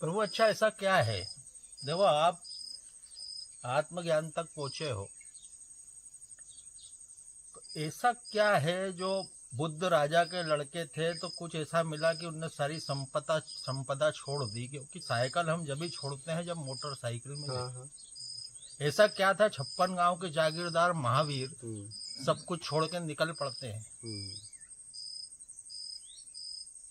प्रभु अच्छा ऐसा क्या है? देखो आप आत्मज्ञान तक पहुंचे हो, ऐसा क्या है जो बुद्ध राजा के लड़के थे तो कुछ ऐसा मिला कि उनने सारी संपदा छोड़ दी? क्योंकि साइकिल हम जब भी छोड़ते हैं जब मोटरसाइकिल में जाते। ऐसा क्या था 56 गांव के जागीरदार महावीर सब कुछ छोड़ के निकल पड़ते हैं?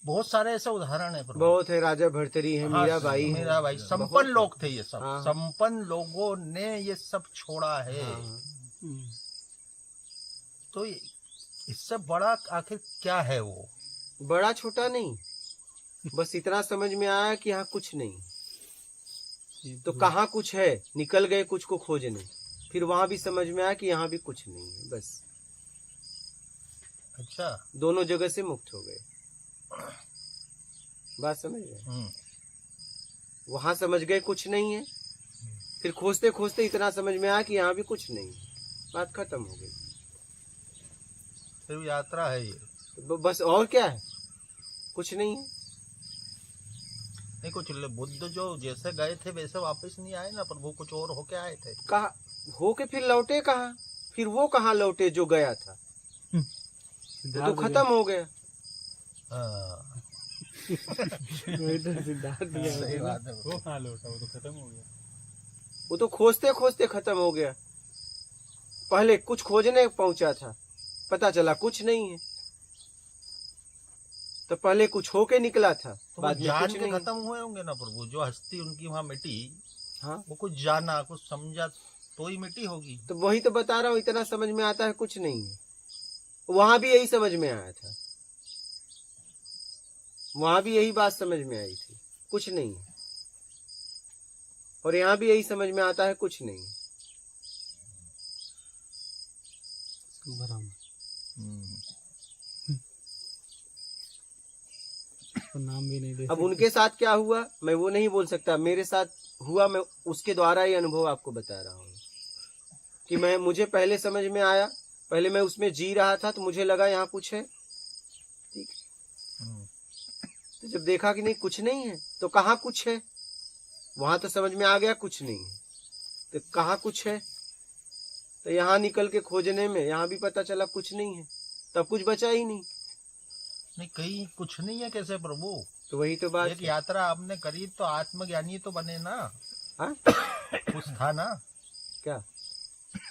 बहुत सारे ऐसे उदाहरण है प्रभु। बहुत है, राजा भर्तरी है, मीराबाई है, मीराबाई, संपन्न लोग थे ये सब। संपन्न लोगों ने ये सब छोड़ा है। तो इससे बड़ा आखिर क्या है? वो बड़ा छोटा नहीं, बस इतना समझ में आया कि यहाँ कुछ नहीं। तो कहाँ कुछ है? निकल गए कुछ को खोजने, फिर वहां भी समझ में आया कि यहाँ भी कुछ नहीं है। बस अच्छा, दोनों जगह से मुक्त हो गए। बात समझ गए? वहां समझ गए कुछ नहीं है, फिर खोजते खोजते इतना समझ में आया कि यहाँ भी कुछ नहीं है, बात खत्म हो गई। फिर यात्रा है ये। बस और क्या है? कुछ नहीं है। नहीं, कुछ बुद्ध जो जैसे गए थे वैसे वापस नहीं आए ना प्रभु, कुछ और होके आए थे। कहा होके फिर लौटे कहाँ? फिर वो कहाँ लौटे जो गया था? वो तो खत्म हो गया। सही बात है। वो कहाँ लौटा, वो तो खत्म हो गया। वो तो खोजते खोजते खत्म हो गया। पहले कुछ खोजने पहुंचा था, पता चला कुछ नहीं है, तो पहले कुछ होके निकला था, तो बाद वो में जान कुछ के नहीं। खत्म हुए होंगे ना प्रभु, जो हस्ती उनकी वहाँ मिटी। हाँ, वो कुछ जाना, कुछ समझा तो ही मिटी होगी। तो वही तो बता रहा हूँ, इतना समझ में आता है कुछ नहीं है। वहां भी यही समझ में आया था, वहां भी यही बात समझ में आई थी, कुछ नहीं है। और यहाँ भी यही समझ में आता है, कुछ नहीं है। नाम भी नहीं दे। अब उनके साथ क्या हुआ मैं वो नहीं बोल सकता, मेरे साथ हुआ, मैं उसके द्वारा ही अनुभव आपको बता रहा हूँ कि मुझे पहले समझ में आया, पहले मैं उसमें जी रहा था तो मुझे लगा यहाँ कुछ है, ठीक। तो जब देखा कि नहीं कुछ नहीं है, तो कहाँ कुछ है? वहां तो समझ में आ गया कुछ नहीं है, तो कहाँ कुछ है? तो यहाँ निकल के खोजने में यहाँ भी पता चला कुछ नहीं है, तब कुछ बचा ही नहीं। नहीं, कहीं कुछ नहीं है कैसे प्रभु? तो वही तो बात एक है। यात्रा आपने करी तो आत्मज्ञानी तो बने ना। हाँ? कुछ था ना क्या?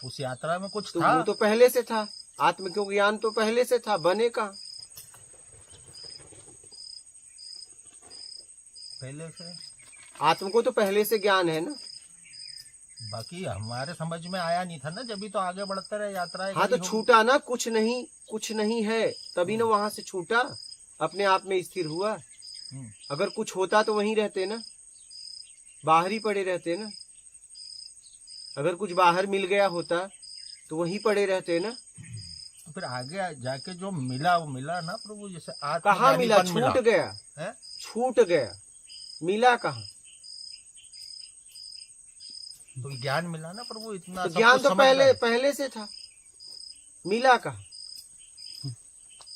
उस यात्रा में? कुछ तो था। वो तो पहले से था, आत्म को ज्ञान तो पहले से था, बने कहाँ? पहले से आत्म को तो पहले से ज्ञान है ना। बाकी हमारे समझ में आया नहीं था ना, जब भी तो आगे बढ़ते रहे यात्राएं। हाँ, तो छूटा ना, कुछ नहीं है, तभी ना वहां से छूटा, अपने आप में स्थिर हुआ। अगर कुछ होता तो वहीं रहते ना, बाहर ही पड़े रहते ना। अगर कुछ बाहर मिल गया होता तो वहीं पड़े रहते ना। तो फिर आगे जाके जो मिला वो मिला ना प्रभु, जैसे कहाँ मिला? आत्मज्ञानीपन छूट गया है? छूट गया, मिला कहाँ? तो ज्ञान मिला ना प्रभु, इतना तो सब ज्ञान कुछ तो समझ रहा है। पहले से था, मिला कहाँ?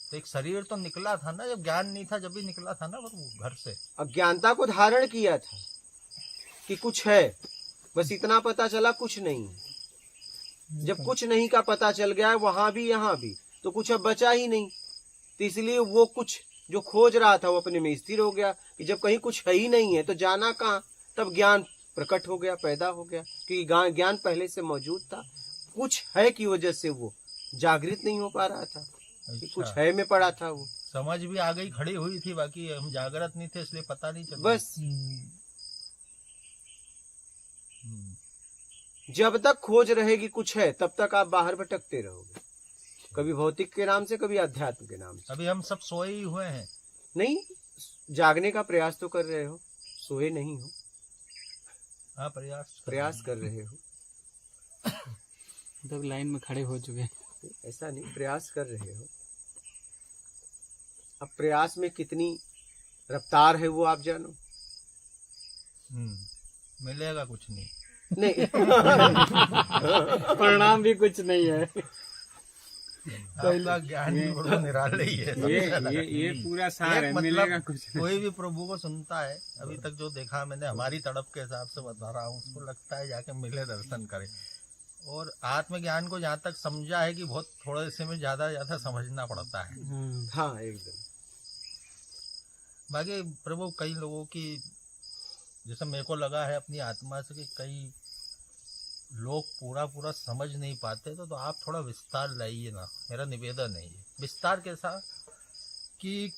तो एक शरीर तो निकला था ना, जब ज्ञान नहीं था जब भी निकला था ना प्रभु घर से। अज्ञानता को धारण किया था कि कुछ है, बस इतना पता चला कुछ नहीं है। जब कुछ नहीं का पता चल गया है वहां भी यहाँ भी, तो कुछ अब बचा ही नहीं। तो इसलिए वो कुछ जो खोज रहा था वो अपने में स्थिर हो गया कि जब कहीं कुछ है ही नहीं है तो जाना कहाँ। तब ज्ञान प्रकट हो गया, पैदा हो गया, क्योंकि ज्ञान पहले से मौजूद था। कुछ है की वजह से वो जागृत नहीं हो पा रहा था कि अच्छा। कुछ है में पड़ा था वो। समझ भी आ गई, खड़ी हुई थी, बाकी हम जागृत नहीं थे इसलिए पता नहीं चला। बस जब तक खोज रहेगी कुछ है तब तक आप बाहर भटकते रहोगे, कभी भौतिक के नाम से, कभी अध्यात्म के नाम से। अभी हम सब सोए ही हुए हैं। नहीं, जागने का प्रयास तो कर रहे हो, सोए नहीं हो, हाँ प्रयास कर रहे हो। तब लाइन में खड़े हो चुके हैं। ऐसा नहीं, प्रयास कर रहे हो। अब प्रयास में कितनी रफ्तार है वो आप जानो। मिलेगा कुछ नहीं। नहीं परिणाम भी कुछ नहीं है। आपका ज्ञान भी प्रभु निराला ही है। ये पूरा सार है, मतलब मिलेगा कुछ नहीं। कोई भी प्रभु को सुनता है, अभी तक जो देखा मैंने, हमारी तड़प के हिसाब से बता रहा हूँ, उसको लगता है जाके मिले, दर्शन करे। और आत्मज्ञान को जहाँ तक समझा है कि बहुत थोड़े से में ज्यादा समझना पड़ता है। हाँ एकदम। बाकी प्रभु कई लोगों की, जैसे मेरे को लगा है अपनी आत्मा से कि कई लोग पूरा समझ नहीं पाते, तो आप थोड़ा विस्तार लाइए ना, मेरा निवेदन है ये। विस्तार कैसा कि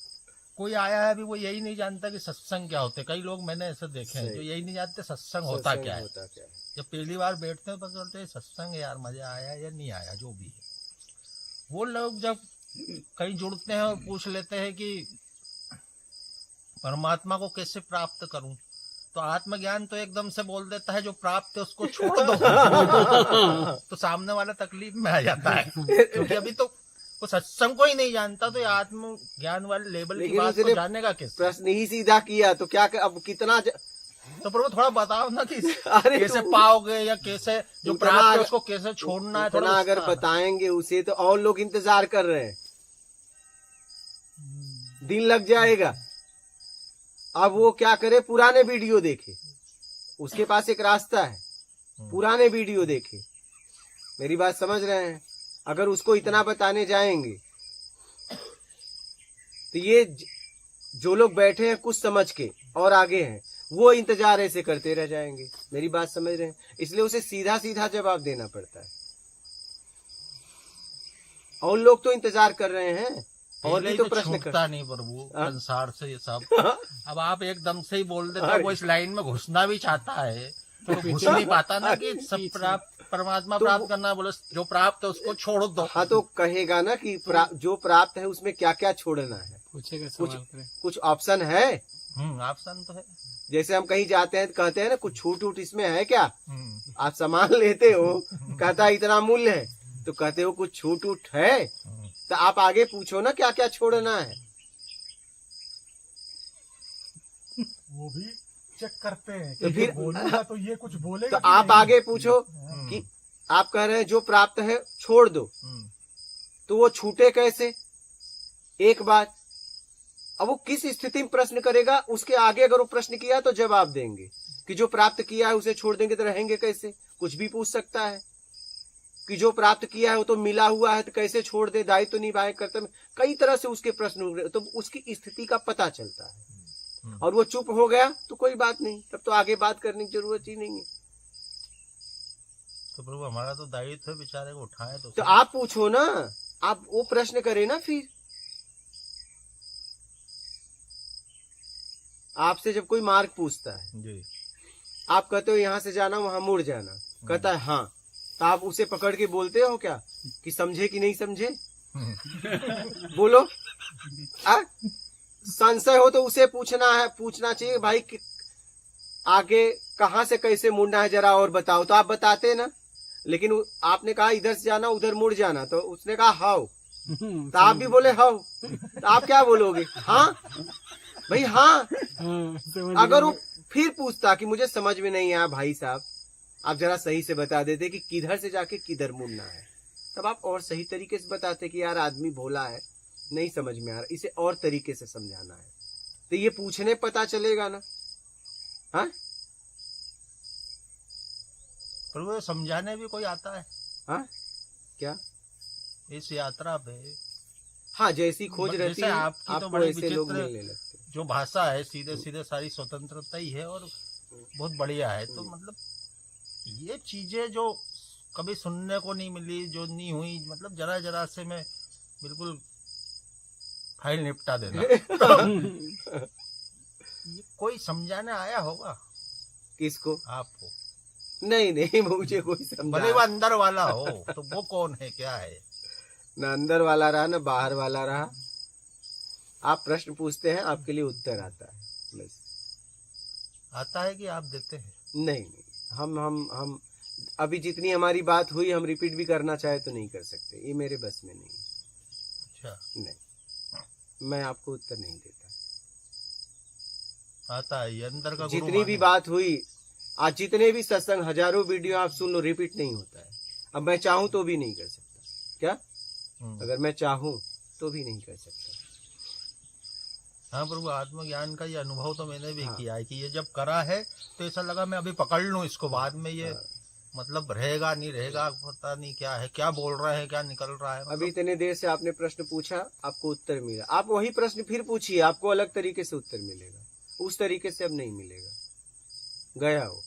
कोई आया है अभी वो यही नहीं जानता कि सत्संग क्या होते। कई लोग मैंने ऐसे देखे हैं जो यही नहीं जानते सत्संग होता क्या है। जब पहली बार बैठते हैं पता चलता है सत्संग है यार, मजा आया या नहीं आया, जो भी है। वो लोग जब कहीं जुड़ते हैं और पूछ लेते हैं कि परमात्मा को कैसे प्राप्त करूं, तो आत्मज्ञान तो एकदम से बोल देता है जो प्राप्त है उसको छोड़ दो। तो सामने वाला तकलीफ में आ जाता है, क्योंकि अभी तो वो सत्संग को ही नहीं जानता, तो ये आत्मज्ञान वाले लेवल की बात को जानेगा कैसे। प्रश्न ही सीधा किया तो क्या अब कितना तो प्रभु थोड़ा बताओ ना कि अरे कैसे पाओगे या कैसे जो प्राप्त है उसको कैसे छोड़ना है। थोड़ा अगर बताएंगे उसे तो और लोग इंतजार कर रहे हैं, दिन लग जाएगा। अब वो क्या करे, पुराने वीडियो देखे, उसके पास एक रास्ता है, पुराने वीडियो देखे। मेरी बात समझ रहे हैं? अगर उसको इतना बताने जाएंगे तो ये जो लोग बैठे हैं कुछ समझ के और आगे हैं, वो इंतजार ऐसे करते रह जाएंगे। मेरी बात समझ रहे हैं? इसलिए उसे सीधा सीधा जवाब देना पड़ता है। और लोग तो इंतजार कर रहे हैं और भी तो प्रश्न छूटता नहीं प्रभु संसार से ये सब। अब आप एकदम से ही बोल देते हो, वो इस लाइन में घुसना भी चाहता है तो घुस नहीं पाता ना कि सब प्राप्त परमात्मा प्राप्त करना, बोले जो प्राप्त है उसको छोड़ दो। हाँ तो कहेगा ना कि जो प्राप्त है उसमें क्या क्या छोड़ना है, पूछेगा, सवाल करें। कुछ ऑप्शन है। ऑप्शन तो है। जैसे हम कहीं जाते हैं तो कहते हैं ना कुछ छूट उट इसमें है क्या। आप सामान लेते हो, कहता है इतना मूल्य है, तो कहते हो कुछ छूट उट है, तो आप आगे पूछो ना क्या क्या छोड़ना है। वो भी चेक करते हैं तो कि फिर बोलेगा तो ये कुछ बोलेगा तो कि आप नहीं? आगे पूछो कि आप कह रहे हैं जो प्राप्त है छोड़ दो, तो वो छूटे कैसे। एक बात, अब वो किस स्थिति में प्रश्न करेगा, उसके आगे अगर वो प्रश्न किया तो जवाब देंगे कि जो प्राप्त किया है उसे छोड़ देंगे तो रहेंगे कैसे। कुछ भी पूछ सकता है कि जो प्राप्त किया है वो तो मिला हुआ है तो कैसे छोड़ दे, दायित्व निभाए, कर्तव्य, कई तरह से उसके प्रश्न, तो उसकी स्थिति का पता चलता है। और वो चुप हो गया तो कोई बात नहीं, तब तो आगे बात करने की जरूरत ही नहीं है। तो प्रभु हमारा तो दायित्व है बेचारे को उठाए तो आप पूछो ना, आप वो प्रश्न करें ना। फिर आपसे जब कोई मार्ग पूछता है जी, आप कहते हो यहाँ से जाना वहां मुड़ जाना, कहता है हाँ, तो आप उसे पकड़ के बोलते हो क्या कि समझे कि नहीं समझे। बोलो संशय हो तो उसे पूछना चाहिए भाई कि आगे कहाँ से कैसे मुड़ना है जरा और बताओ, तो आप बताते ना। लेकिन आपने कहा इधर से जाना उधर मुड़ जाना, तो उसने कहा हाउ, तो आप भी बोले हाउ, तो आप क्या बोलोगे? हाँ भाई हाँ। अगर वो फिर पूछता कि मुझे समझ में नहीं आया भाई साहब, आप जरा सही से बता देते कि किधर से जाके किधर मुड़ना है, तब आप और सही तरीके से बताते कि यार आदमी भोला है, नहीं समझ में आ रहा, इसे और तरीके से समझाना है। तो ये पूछने पता चलेगा ना। हाँ पर वो समझाने भी कोई आता है हाँ क्या? इस यात्रा पे। हाँ जैसी खोज जैसे रहती है आपकी तो आपको बड़ी ऐसे लोग विचित्र मिलने लगते हैं। जो भाषा है, सीधे सीधे सारी स्वतंत्रता ही है और बहुत बढ़िया है। तो मतलब ये चीजें जो कभी सुनने को नहीं मिली, जो नहीं हुई, मतलब जरा जरा से मैं बिल्कुल फाइल निपटा देना। ये कोई समझाने आया होगा किसको? आपको? नहीं नहीं मुझे कोई समझा, भले वो अंदर वाला हो, तो वो कौन है, क्या है? ना अंदर वाला रहा ना बाहर वाला रहा। आप प्रश्न पूछते हैं, आपके लिए उत्तर आता है बस। आता है कि आप देते हैं? नहीं हम अभी जितनी हमारी बात हुई हम रिपीट भी करना चाहे तो नहीं कर सकते, ये मेरे बस में नहीं। अच्छा, नहीं, मैं आपको उत्तर नहीं देता। आता है ये अंदर का गुरु जितनी भी माने। बात हुई आज, जितने भी सत्संग, हजारों वीडियो आप सुन लो, रिपीट नहीं होता है। अब मैं चाहूं तो भी नहीं कर सकता। क्या? अगर मैं चाहूं तो भी नहीं कर सकता। हाँ प्रभु, आत्मज्ञान का ये अनुभव तो मैंने भी हाँ। किया है कि ये जब करा है तो ऐसा लगा मैं अभी पकड़ लूं इसको, बाद में ये मतलब रहेगा नहीं रहेगा, पता नहीं क्या है, क्या बोल रहे हैं, क्या निकल रहा है। अभी इतने देर से आपने प्रश्न पूछा, आपको उत्तर मिला, आप वही प्रश्न फिर पूछिए, आपको अलग तरीके से उत्तर मिलेगा। उस तरीके से अब नहीं मिलेगा, गया हो।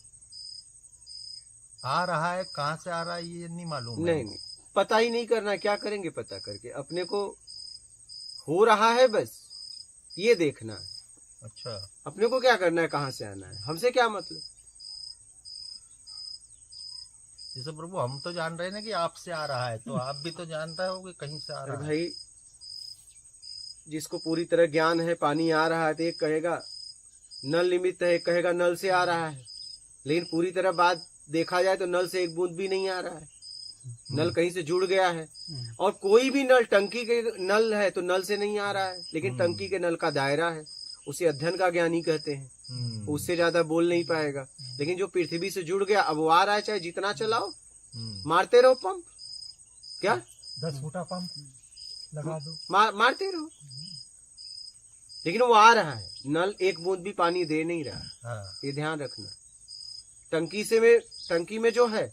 आ रहा है, कहाँ से आ रहा है ये नहीं मालूम है। नहीं, पता ही नहीं करना, क्या करेंगे पता करके? अपने को हो रहा है बस ये देखना है। अच्छा, अपने को क्या करना है, कहाँ से आना है, हमसे क्या मतलब? जैसे प्रभु हम तो जान रहे हैं ना कि आपसे आ रहा है, तो आप भी तो जानता हो कि कहीं से आ अरे रहा है। भाई, जिसको पूरी तरह ज्ञान है पानी आ रहा है तो एक कहेगा नल निमित्त है, एक कहेगा नल से आ रहा है। लेकिन पूरी तरह बात देखा जाए तो नल से एक बूंद भी नहीं आ रहा है, नल कहीं से जुड़ गया है। और कोई भी नल, टंकी के नल है तो नल से नहीं आ रहा है, लेकिन टंकी के नल का दायरा है, उसे अध्ययन का ज्ञानी कहते हैं। उससे ज्यादा बोल नहीं पाएगा। लेकिन जो पृथ्वी से जुड़ गया, अब वो आ रहा है, चाहे जितना चलाओ, मारते रहो पंप। क्या? 10 फुटा पंप लगा दो, मारते रहो, लेकिन वो आ रहा है। नल एक बूंद भी पानी दे नहीं रहा, हाँ। ये ध्यान रखना। टंकी में जो है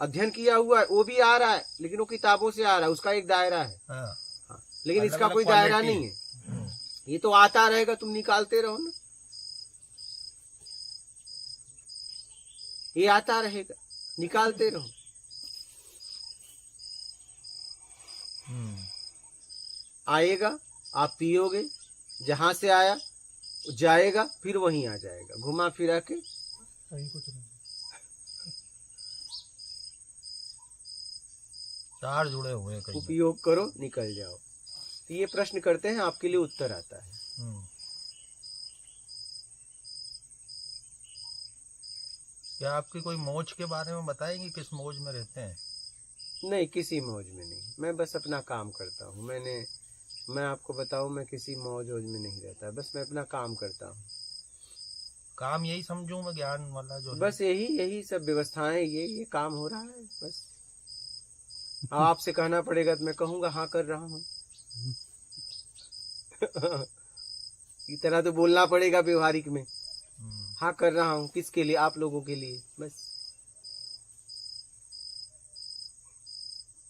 अध्ययन किया हुआ है वो भी आ रहा है, लेकिन वो किताबों से आ रहा है, उसका एक दायरा है। हाँ। हाँ, लेकिन अलग इसका अलग कोई दायरा क्वालिटी नहीं है। ये तो आता रहेगा, तुम निकालते रहो ना, ये आता रहेगा, निकालते रहो। आएगा, आप पियोगे, जहां से आया जाएगा, फिर वहीं आ जाएगा, घुमा फिरा के। कहीं कुछ नहीं। चार जुड़े हुए हैं कहीं। उपयोग करो, निकल जाओ। तो ये प्रश्न करते हैं, आपके लिए उत्तर आता है। क्या आपकी कोई मौज के बारे में बताएंगे, किस मौज में रहते हैं? नहीं, किसी मौज में नहीं, मैं बस अपना काम करता हूँ। मैं आपको बताऊं, मैं किसी मौज वौज में नहीं रहता, बस मैं अपना काम करता हूँ। काम यही समझूं मैं, ज्ञान वाला जो है? बस यही सब व्यवस्थाएं, ये काम हो रहा है बस। अब आपसे कहना पड़ेगा तो मैं कहूंगा हाँ कर रहा हूँ। इतना तो बोलना पड़ेगा व्यवहारिक में, हाँ कर रहा हूँ। किसके लिए? आप लोगों के लिए बस।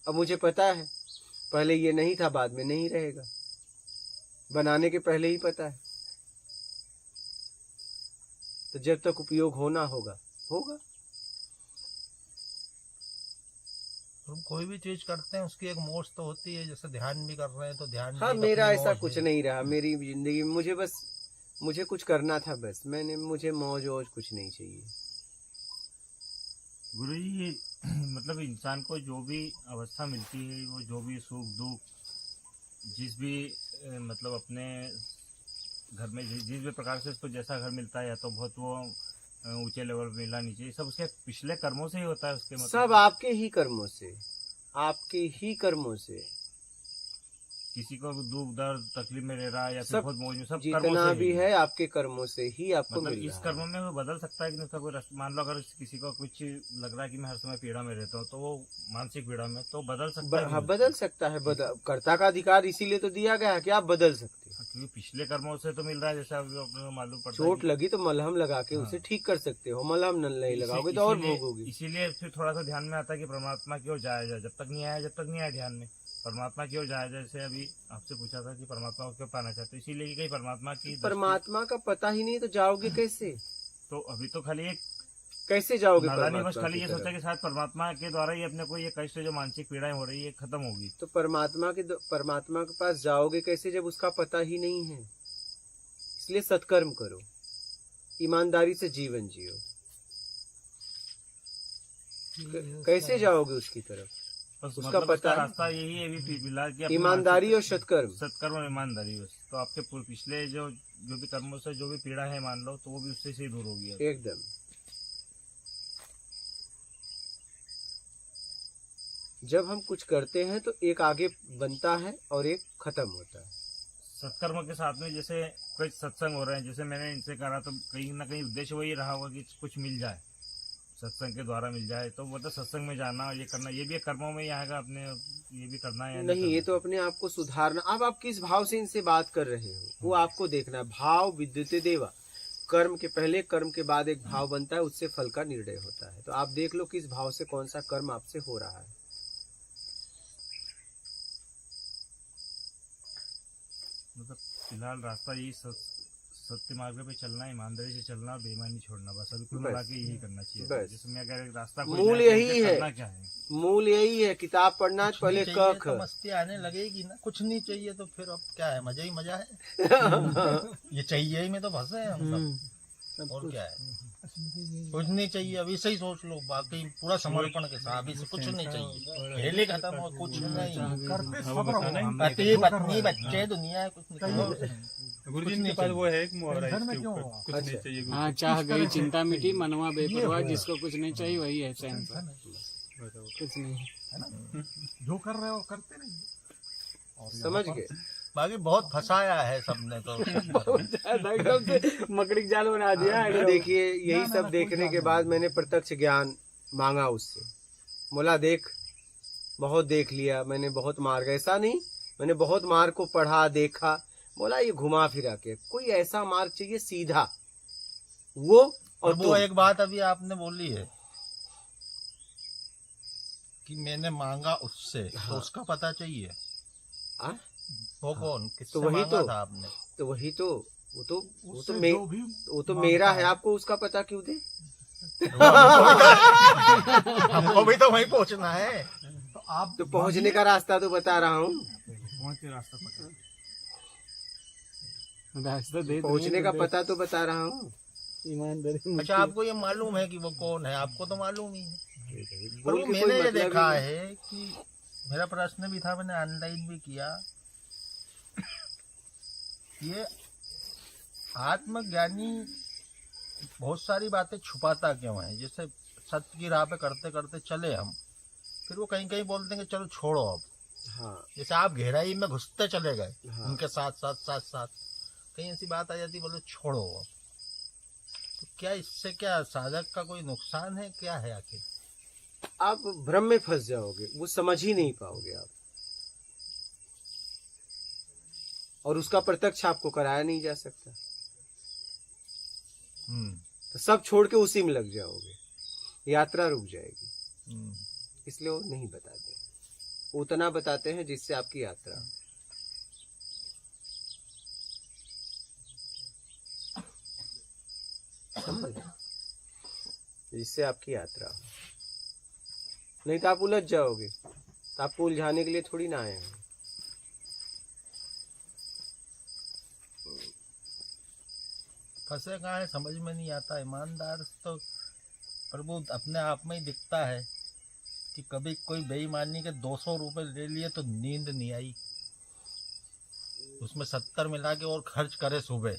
अब मुझे पता है पहले ये नहीं था, बाद में नहीं रहेगा, बनाने के पहले ही पता है। तो जब तक उपयोग होना होगा होगा। तुम कोई भी चीज करते हैं उसकी एक मौज तो होती है, जैसे ध्यान भी कर रहे हैं तो ध्यान हाँ, भी मेरा अपनी ऐसा मौज कुछ है। नहीं रहा मेरी जिंदगी में। मुझे कुछ करना था बस, मुझे मौज वौज कुछ नहीं चाहिए। गुरु जी, मतलब इंसान को जो भी अवस्था मिलती है, वो जो भी सुख दुख, जिस भी मतलब अपने घर में जिस भी प्रकार से उसको जैसा घर मिलता है, या तो बहुत वो ऊंचे लेवल पे मिला, नीचे, सब उसके पिछले कर्मों से ही होता है उसके, मतलब सब आपके ही कर्मों से, आपके ही कर्मों से। किसी को दुख दर्द तकलीफ में रह रहा है या फिर सब बहुत मौज में, सब कर्मों जितना से भी ही है आपके कर्मों से ही आपको मतलब मिल इस रहा कर्मों है। में वो बदल सकता है कि नहीं उसका कोई मान लो अगर किसी को कुछ लग रहा है कि मैं हर समय पीड़ा में रहता हूँ, तो वो मानसिक पीड़ा में, तो बदल सकता है हाँ, कि बदल सकता है। कर्ता का अधिकार इसीलिए तो दिया गया है कि आप बदल सकते हैं। क्योंकि पिछले कर्मों से तो मिल रहा है, जैसे अभी अपने को मालूम पड़ता चोट है लगी तो मलहम लगा के उसे हाँ। ठीक कर सकते हो, मलहम नहीं लगाओगे तो और भोगोगे। इसीलिए फिर थोड़ा सा ध्यान में आता है कि परमात्मा की ओर जाया जाए, जब तक नहीं आया ध्यान में परमात्मा की ओर जाया जाए। जैसे अभी आपसे पूछा था कि परमात्मा को क्यों पाना चाहते हो, इसीलिए कि कहीं परमात्मा की परमात्मा का पता ही नहीं तो जाओगे कैसे? तो अभी तो खाली एक कैसे जाओगे नादानी बस परमात्मा खाली की ये सोचा तरफ? कि शायद परमात्मा के द्वारा ही अपने को ये कष्ट जो मानसिक पीड़ाएं हो रही है खत्म होगी। तो परमात्मा के पास जाओगे कैसे जब उसका पता ही नहीं है? इसलिए सत्कर्म करो, ईमानदारी से जीवन जियो। कैसे जाओगे उसकी तरफ? बस उसका मतलब पता है। रास्ता यही है अभी फिलहाल कि अपनी ईमानदारी और मानसिक- सत्कर्म। सत्कर्म और ईमानदारी, बस तो आपके पिछले जो भी कर्मों से जो भी पीड़ा है मान लो, तो वो भी उससे ही दूर होगी अब। एकदम। जब हम कुछ करते हैं तो एक आगे बनता है और एक खत्म होता है। सत्कर्म के साथ में जैसे कोई सत्संग हो रहे हैं, जैसे मैंने इनसे कहा, तो कहीं ना कहीं उद्देश्य वही रहा होगा कि कुछ मिल जाए, सत्संग के द्वारा मिल जाए, तो मतलब सत्संग में जाना, ये करना, ये भी एक कर्मों में ही आएगा अपने, ये भी करना है या नहीं, ये करना? तो अपने आप को सुधारना। अब आप किस भाव से इनसे बात कर रहे हो वो आपको देखना है। भाव विद्यते देवा, कर्म के पहले कर्म के बाद एक भाव बनता है, उससे फल का निर्णय होता है। तो आप देख लो किस भाव से कौन सा कर्म आपसे हो रहा है। मतलब फिलहाल रास्ता यही सत्य मार्ग पे चलना, ईमानदारी से चलना, बेईमानी छोड़ना, बस अभी कुल बस। मिला के यही करना चाहिए। बस। जैसे मैं अगर एक रास्ता मूल यही है। करना क्या है, मूल यही है, किताब पढ़ना है, कुछ पहले नहीं चाहिए क तो ख। मस्ती आने लगेगी ना। कुछ नहीं चाहिए तो फिर अब क्या है, मजा ही मजा है। ये चाहिए ही में तो फंसे हैं हम सब। और क्या है, कुछ नहीं चाहिए, अभी से ही सोच लो। बाकी पूरा समर्पण के साथ, अभी से कुछ नहीं चाहिए, पहले खत्म हो, कुछ नहीं। करते सब बताना रहो। ही पति पत्नी बच्चे दुनिया है, कुछ नहीं चाहिए। गुरु जी के पास वो है एक मुहावरा टेंशन में इसके क्यों ऊपर, हो? कुछ नहीं चाहिए गुरु हाँ, जी। चाह गई तरह से। चिंता मिटी, मनवा बेपरवाह, ये हो। जिसको कुछ नहीं चाहिए वही है चैन सा। टेंशन है, बताओ। कुछ नहीं। है ना? जो कर रहे हो करते नहीं। और समझ यहाँ गए? बाकी बहुत फंसाया है सबने तो। मकड़ी का जाल बना दिया तो देखिए, यही ना, सब कोई देखने बात के नहीं। बाद मैंने प्रत्यक्ष ज्ञान मांगा उससे। बोला देख, बहुत देख लिया मैंने, बहुत मार्ग, ऐसा नहीं, मैंने बहुत मार्ग को पढ़ा देखा। बोला ये घुमा फिरा के कोई ऐसा मार्ग चाहिए सीधा, वो और और वो तुम। एक बात अभी आपने बोली है कि मैंने मांगा उससे, तो हाँ। उसका पता चाहिए। आ? वो कौन, किससे तो वही मांगा तो। था आपने? तो वही तो, वो तो उससे मे, जो भी वो तो मांगता मेरा है, है। आपको उसका पता क्यों दे? हमको भी तो वही पहुंचना है। तो आप तो पहुंचने का रास्ता तो बता रहा हूँ, रास्ता दे पहुंचने का पता तो बता रहा हूँ। ईमानदारी। अच्छा, आपको ये मालूम है कि वो कौन है? आपको तो मालूम ही है। पर बोल वो के मैंने कोई ये मतलब देखा ही नहीं। है कि मेरा प्रश्न भी था, मैंने ऑनलाइन भी किया, ये आत्मज्ञानी बहुत सारी बातें छुपाता क्यों है? जैसे सत्य की राह पे करते करते चले हम, फिर वो कहीं कहीं बोलते हैं कि चलो छोड़ो अब। हाँ, जैसे आप गहराई में घुसते चले गए, हाँ। उनके साथ साथ साथ साथ, कहीं ऐसी बात आ जाती, बोलो छोड़ो अब। तो क्या इससे क्या साधक का कोई नुकसान है, क्या है आखिर? आप भ्रम में फंस जाओगे, वो समझ ही नहीं पाओगे आप, और उसका प्रत्यक्ष आपको कराया नहीं जा सकता। तो सब छोड़ के उसी में लग जाओगे, यात्रा रुक जाएगी। इसलिए वो नहीं बताते, उतना बताते हैं जिससे आपकी यात्रा। जिससे आपकी यात्रा, नहीं तो आप उलझ जाओगे। तो आपको उलझाने के लिए थोड़ी ना आए हैं। फंसे कहाँ है समझ में नहीं आता। ईमानदार तो प्रभु अपने आप में ही दिखता है कि कभी कोई बेईमानी के 200 रुपए ले लिए तो नींद नहीं आई। उसमें 70 मिला के और खर्च करे सुबह,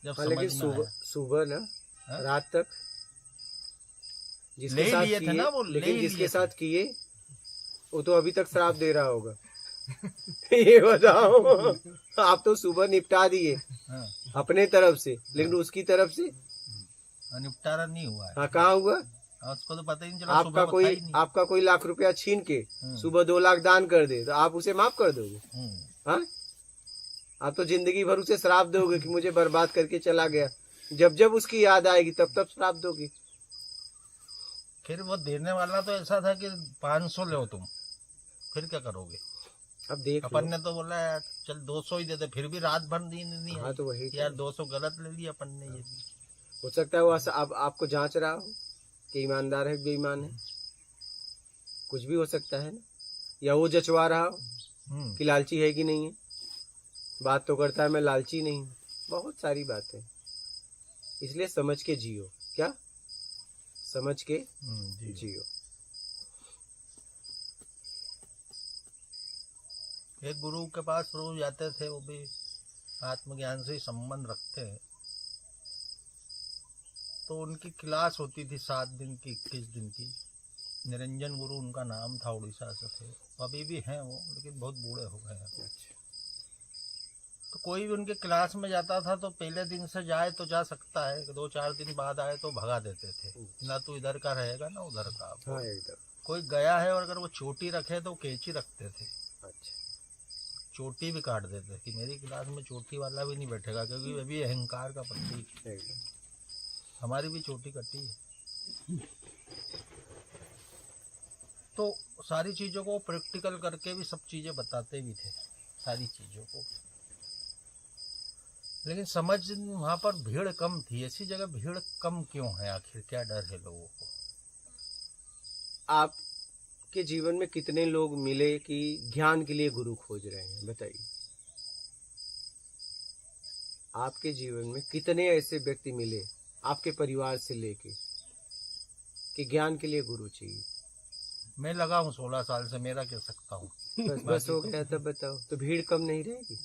जब हाँ, समझ लेकिन में सुबह आया। सुबह ना हाँ? रात तक ले जिसके साथ लिए थे किए, ना वो, ले लेकिन लिए जिसके थे। साथ किए वो तो अभी तक श्राप दे रहा होगा। ये बताओ, आप तो सुबह निपटा दिए हाँ, अपने तरफ से, लेकिन उसकी तरफ से निपटारा नहीं हुआ है। हाँ कहाँ हुआ? हाँ, उसको तो पता ही नहीं चला, सुबह वो था ही नहीं। आपका कोई लाख रुपया छीन के हम्म। सुबह 2 लाख दान कर दे तो आप उसे माफ कर दोगे? हाँ, आप तो जिंदगी भर उसे श्राप दोगे कि मुझे बर्बाद करके चला गया। जब जब उसकी याद आएगी तब तब श्राप दोगे। फिर वो देने वाला तो ऐसा था कि 500 लो तुम, फिर क्या करोगे? अब देख लो। अपन ने तो बोला यार चल 200 ही देते, फिर भी रात भर नींद नहीं हाँ आई तो वही तो। यार 200 गलत ले लिया अपन ने ये। हो सकता है वो अब आपको जांच रहा हो कि ईमानदार है कि बेईमान है, कुछ भी हो सकता है ना। या वो जचवा रहा हो कि लालची है कि नहीं है, बात तो करता है मैं लालची नहीं हूँ, बहुत सारी बातें। इसलिए समझ के जियो। क्या समझ के जियो। एक गुरु के पास रोज जाते थे, वो भी आत्मज्ञान से ही संबंध रखते हैं। तो उनकी क्लास होती थी 7 दिन की, 21 दिन की। निरंजन गुरु उनका नाम था, उड़ीसा से थे, अभी भी हैं वो, लेकिन बहुत बूढ़े हो गए हैं। तो कोई भी उनके क्लास में जाता था तो पहले दिन से जाए तो जा सकता है, 2-4 दिन बाद आए तो भगा देते थे, ना तो इधर का रहेगा ना उधर का। हाँ एकदम। कोई गया है और अगर वो चोटी रखे तो कैंची रखते थे, अच्छा, चोटी भी काट देते कि मेरी क्लास में चोटी वाला भी नहीं बैठेगा, क्योंकि वे भी अहंकार का प्रतीक है। एकदम। हमारी भी चोटी कटी है। तो सारी चीजों को प्रैक्टिकल करके भी सब चीजें बताते भी थे, सारी चीजों को। लेकिन समझ वहां पर भीड़ कम थी। ऐसी जगह भीड़ कम क्यों है? आखिर क्या डर है लोगों को? आपके जीवन में कितने लोग मिले कि ज्ञान के लिए गुरु खोज रहे हैं? बताइए। आपके जीवन में कितने ऐसे व्यक्ति मिले आपके परिवार से लेके कि ज्ञान के लिए गुरु चाहिए? मैं लगा हूँ 16 साल से, मेरा कह सकता हूँ। बस हो गया। तब बताओ तो भीड़ कम नहीं रहेगी?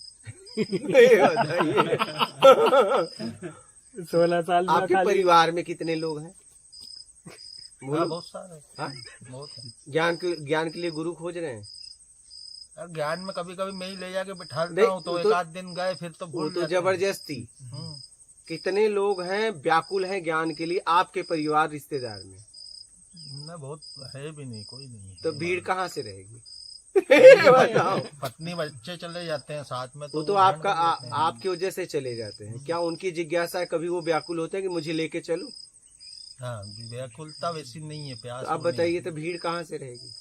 ये बताइए। 16 साल में आपके खाली परिवार में कितने लोग हैं? हाँ, बोलो। बहुत सारे, हाँ? बहुत है। ज्ञान के लिए गुरु खोज रहे हैं। यार ज्ञान में कभी कभी मैं ही ले जाके बिठाता नहीं, हूँ, तो वो एक तो- आध दिन गए फिर तो वो भूल तो जाते हैं। जबरदस्ती। कितने लोग हैं व्याकुल हैं ज्ञान के लिए आपके परिवार रिश्तेदार में? न बहुत है भी नहीं, कोई नहीं है। तो भीड़ कहाँ से रहेगी? बताओ। पत्नी बच्चे चले जाते हैं साथ में, वो तो आपका आपकी वजह से चले जाते हैं। क्या उनकी जिज्ञासा है, कभी वो व्याकुल होते हैं कि मुझे लेके चलो? हाँ, व्याकुलता वैसी नहीं है, प्यास। तो आप बताइए तो भीड़ कहाँ से रहेगी?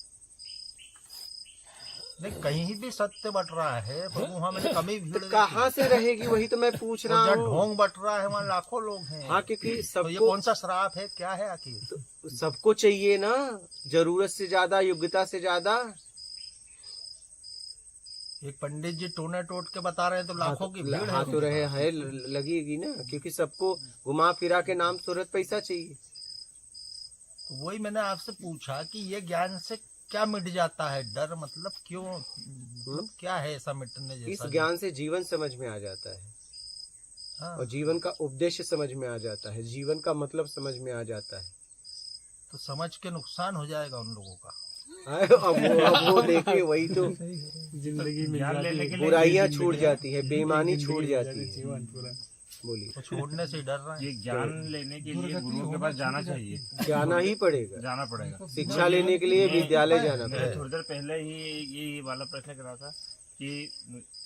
नहीं, कहीं भी सत्य बट रहा है पर वहाँ मैंने कमी भीड़ तो देखी। कहाँ से रहेगी? वही तो मैं पूछ और रहा जहाँ हूँ। ढोंग बट रहा है वहाँ लाखों लोग हैं। हाँ, क्योंकि तो ये सबको कौन सा श्राप है, क्या है आखिर? सबको चाहिए ना, जरूरत से ज्यादा, योग्यता से ज्यादा। एक पंडित जी टोने टोट के बता रहे हैं तो लाखों की भीड़ है। हाँ तो रहे है, लगेगी ना, क्योंकि सबको घुमा फिरा के नाम शोहरत पैसा चाहिए। तो वही मैंने आपसे पूछा कि ये ज्ञान से क्या मिट जाता है? डर मतलब क्यों, मतलब क्या है ऐसा मिटने इस जैसा? ज्ञान से जीवन समझ में आ जाता है, हाँ, और जीवन का उपदेश समझ में आ जाता है, जीवन का मतलब समझ में आ जाता है। तो समझ के नुकसान हो जाएगा उन लोगों का। अब वो देखिए, वही तो जिंदगी में ज्ञान लेने के लिए बुराइयां छूट जाती है, बेईमानी छूट जाती है। जीवन पूरा बोलिए। तो छोड़ने से ही डर रहे ये हैं। ज्ञान लेने के लिए गुरुओं के पास जाना चाहिए, जाना ही पड़ेगा। जाना पड़ेगा। शिक्षा लेने के लिए विद्यालय जाना मैं पड़ेगा। थोड़ी देर पहले ही ये वाला प्रश्न करा था कि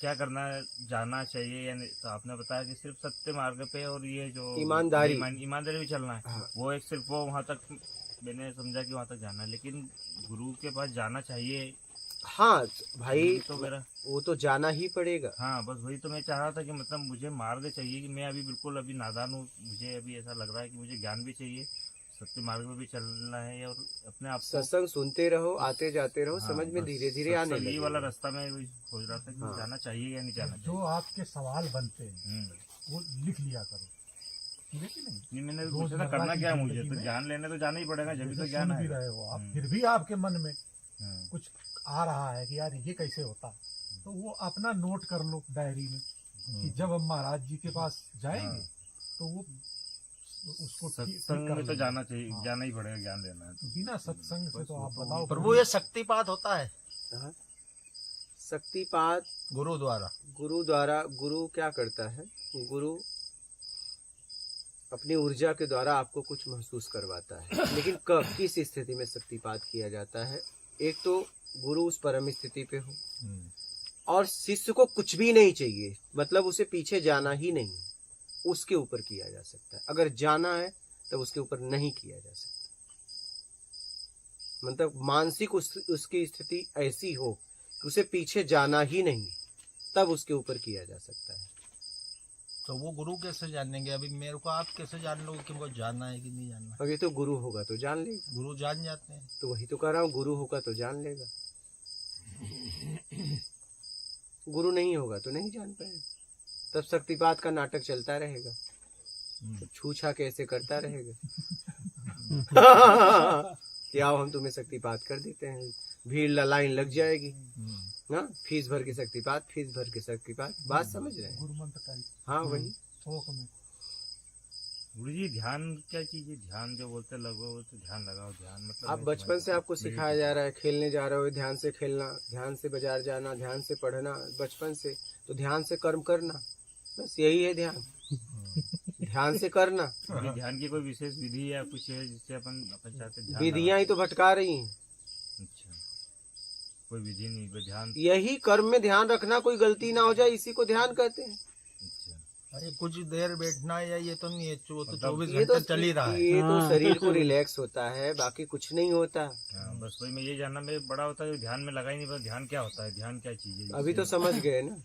क्या करना, जाना चाहिए या नहीं। तो आपने बताया कि सिर्फ सत्य मार्ग पे और ये जो ईमानदारी भी चलना है। हाँ। वो एक सिर्फ वो वहाँ तक मैंने समझा कि वहाँ तक जाना है, लेकिन गुरु के पास जाना चाहिए। हाँ भाई, तो मेरा वो तो जाना ही पड़ेगा। हाँ, बस वही तो मैं चाह रहा था कि मतलब मुझे मार्ग चाहिए, कि मैं अभी बिल्कुल अभी नादान हूँ। मुझे अभी ऐसा लग रहा है कि मुझे ज्ञान भी चाहिए, सत्य मार्ग में भी चलना है, और अपने आप को सत्संग सुनते रहो, आते जाते रहो, हाँ, समझ में बस धीरे धीरे आने सत्संग, ये वाला लगेगा। रास्ता मैं वही खोज रहा था कि हाँ। जाना चाहिए या नहीं जाना जो चाहिए। आपके सवाल बनते हैं हम्म। वो लिख लिया करो, ठीक है कि नहीं? नहीं, मैंने रोजमर्रा पूछा था करना की क्या है मुझे, जिंदगी तो में ज्ञान लेने तो जाना ही पड़ेगा, जब तो जैसे ज्ञान सुन भी है। रहे हो आप, हम्म। फिर भी आपके मन में हम्म। कुछ आ रहा है कि यार ये कैसे होता, तो वो अपना नोट कर लो डायरी में कि जब हम महाराज जी के पास जाएंगे तो वो उसको ठीक सत्संग कर में तो लेंगे। जाना चाहिए, जाना ही पड़ेगा, ज्ञान लेना है तो। बिना सत्संग से तो आप बताओ प्रभु ये शक्तिपात होता है हाँ। शक्तिपात गुरु द्वारा। गुरु द्वारा, गुरु क्या करता है? गुरु अपनी ऊर्जा के द्वारा आपको कुछ महसूस करवाता है, लेकिन कब, किस स्थिति में शक्तिपात किया जाता है? एक तो गुरु उस परम स्थिति पे हो और शिष्य को कुछ भी नहीं चाहिए, मतलब उसे पीछे जाना ही नहीं, उसके ऊपर किया जा सकता है। अगर जाना है तब उसके ऊपर नहीं किया जा सकता, मतलब मानसिक उसकी स्थिति ऐसी हो कि उसे पीछे जाना ही नहीं, तब उसके ऊपर किया जा सकता है। तो वो गुरु कैसे जानेंगे? अभी मेरे को आप कैसे जान लोगे कि मुझको जाना है कि नहीं जाना? अब ये तो गुरु होगा तो जान लेगा, गुरु जान जाते हैं। तो वही तो कह रहा हूँ, गुरु होगा तो जान लेगा, गुरु नहीं होगा तो नहीं जान पाएगा। तब शक्तिपात का नाटक चलता रहेगा, तो छूछा कैसे करता रहेगा कि आओ हम तुम्हें शक्तिपात कर देते हैं, भीड़ लाइन लग जाएगी ना, फीस भर के शक्तिपात, फीस भर के शक्तिपात। बात समझ रहे हैं? गुरु मंत्र टाइप हाँ वही। थोक में। गुरु जी ध्यान क्या चीज है? ध्यान जो बोलते लगो तो ध्यान लगाओ, ध्यान मतलब आप नहीं बचपन से समझ- आपको सिखाया जा रहा है, खेलने जा रहे हो ध्यान से खेलना, ध्यान से बाजार जाना, ध्यान से पढ़ना, बचपन से, तो ध्यान से कर्म करना, बस यही है ध्यान। ध्यान से करना, अभी ध्यान की कोई विशेष विधि या कुछ है जिससे अपन चाहते हैं ध्यान विधियां ही तो भटका रही हैं। अच्छा, कोई विधि नहीं, कोई ध्यान। यही कर्म में ध्यान रखना, कोई गलती ना हो जाए, इसी को ध्यान कहते हैं। अच्छा, अरे कुछ देर बैठना या ये तो नहीं है, वो तो मतलब 24 ये तो घंटे चल ही रहा है। ये तो शरीर को रिलैक्स होता है, बाकी कुछ नहीं होता। हाँ, बस वही मैं ये जानना, मैं बड़ा होता है ध्यान में लगा ही नहीं पता ध्यान क्या होता है, ध्यान क्या चीज है। अभी तो समझ गए ना,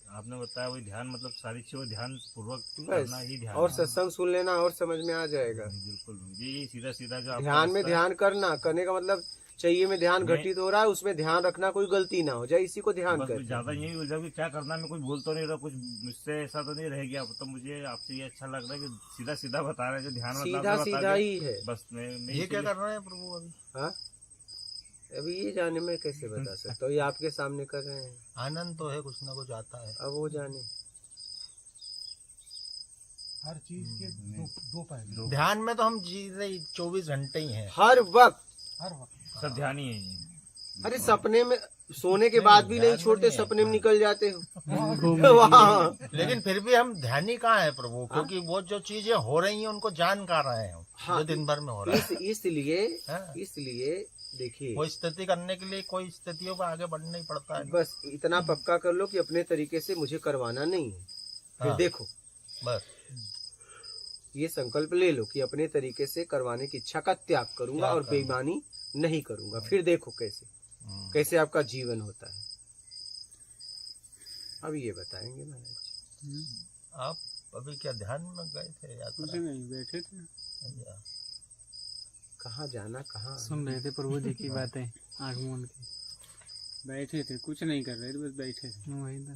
आपने बताया वही ध्यान मतलब सारी चीजों ध्यान पूर्वक बस। करना ही ध्यान और है। सत्संग सुन लेना और समझ में आ जाएगा। बिल्कुल जी, सीधा सीधा जो आपका ध्यान में रास्ता है, ध्यान करना, करने का मतलब चाहिए में ध्यान मैं- घटित हो रहा है, उसमें ध्यान रखना, कोई गलती ना हो जाए, इसी को ध्यान बस कहते हैं। ज्यादा यही हो जाए कि क्या करना, मैं कुछ बोल तो नहीं रहा, कुछ मुझसे ऐसा तो नहीं रह गया, तो मुझे आपसे ये अच्छा लग रहा है कि सीधा सीधा बता रहे हैं, जो ध्यान मतलब सीधा आपने बता सीधा दिया। ही है। बस मैं ये क्या कर रहे हैं प्रभु अभी? हाँ, अभी ये जाने में कैसे बता सकता हूँ, ये आपके सामने कर रहे हैं, आनंद तो है, कुछ ना कुछ आता है। अब वो जाने। हर चीज के दो पहलू, ध्यान में तो हम जी रहे 24 घंटे ही हैं। हर वक्त, हर वक्त। सब ध्यान ही है ये। अरे सपने में, सोने के बाद भी नहीं ध्यान छोड़ते, नहीं है। सपने में निकल जाते हो वहाँ वहाँ। लेकिन फिर भी हम ध्यानी कहाँ है प्रभु? क्योंकि वो जो चीजें हो रही हैं उनको जान कहाँ रहे हैं हम, हाँ। जो दिन भर में हो रहा है। इसलिए हाँ। इसलिए देखिए, कोई स्थिति करने के लिए कोई स्थितियों पर आगे बढ़ना ही पड़ता है। बस इतना पक्का कर लो कि अपने तरीके से मुझे करवाना नहीं है, फिर हाँ। देखो, बस ये संकल्प ले लो कि अपने तरीके से करवाने की इच्छा का त्याग करूंगा त्याग और करूंगा। बेईमानी नहीं करूंगा, फिर देखो कैसे कैसे आपका जीवन होता है। अब ये बताएंगे महाराज। आप अभी क्या ध्यान में गए थे कुछ यात्रा? नहीं, बैठे थे, कहाँ जाना, कहाँ सुन रहे थे प्रभु जी की बातें आँख मूंद के। बैठे थे, कुछ नहीं कर रहे थे, बस बैठे थे। वही तो।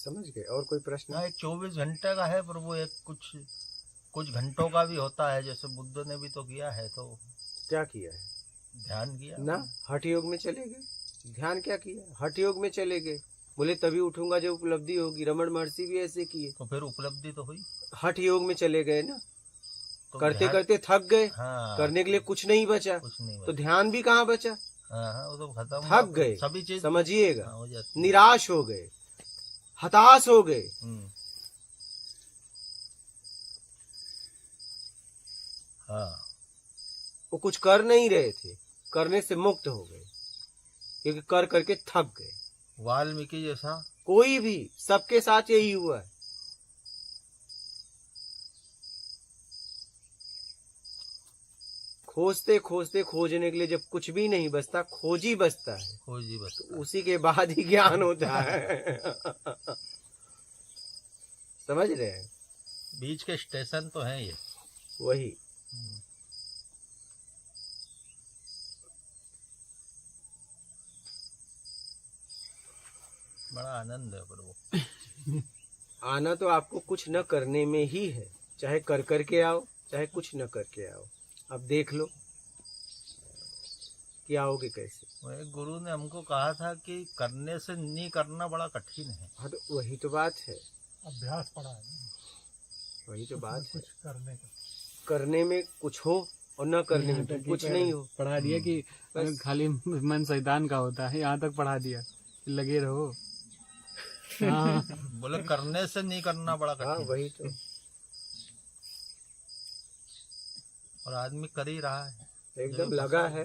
समझ गए? और कोई प्रश्न? एक 24 घंटे का है प्रभु, एक कुछ घंटों का भी होता है, जैसे बुद्ध ने भी तो किया है, तो क्या किया है ध्यान किया ना, हठ योग में चले गए। ध्यान क्या किया, हठ योग में चले गए, बोले तभी उठूंगा जब उपलब्धि होगी। रमण महर्षि भी ऐसे किए, तो फिर उपलब्धि तो हुई। हठ योग में चले गए ना, तो करते ध्यान- करते थक गए, हाँ, करने के लिए कुछ नहीं बचा, कुछ नहीं तो बचा। ध्यान भी कहाँ बचा, हाँ, वो तो खत्म थक हुआ। गए, सभी चीज समझिएगा, हाँ, हो जाती है। निराश हो गए, हताश हो गए। हाँ, वो कुछ कर नहीं रहे थे, करने से मुक्त हो गए, क्योंकि कर करके थक गए। वाल्मीकि जैसा कोई भी, सबके साथ यही हुआ है। खोजते खोजते खोजने के लिए जब कुछ भी नहीं बचता, खोज ही बचता है, खोजी बस। उसी के बाद ही ज्ञान होता है। समझ रहे हैं? बीच के स्टेशन तो है ये। वही बड़ा आनंद है प्रभु। आना तो आपको कुछ न करने में ही है, चाहे कर करके आओ, चाहे कुछ न करके आओ। अब देख लो कि कि आओगे कैसे? वही गुरु ने हमको कहा था कि करने से नहीं करना बड़ा कठिन है। हाँ तो वही तो बात है, अभ्यास पड़ा है ना, वही तो कुछ बात न है। कुछ करने का। करने में कुछ हो और न करने में कुछ नहीं हो। पढ़ा दिया कि बस। खाली मन शैतान का होता है, यहाँ तक पढ़ा दिया लगे रहो। हाँ बोले करने से नहीं करना बड़ा हाँ कठिन, वही तो, और आदमी कर ही रहा है। एकदम लगा है,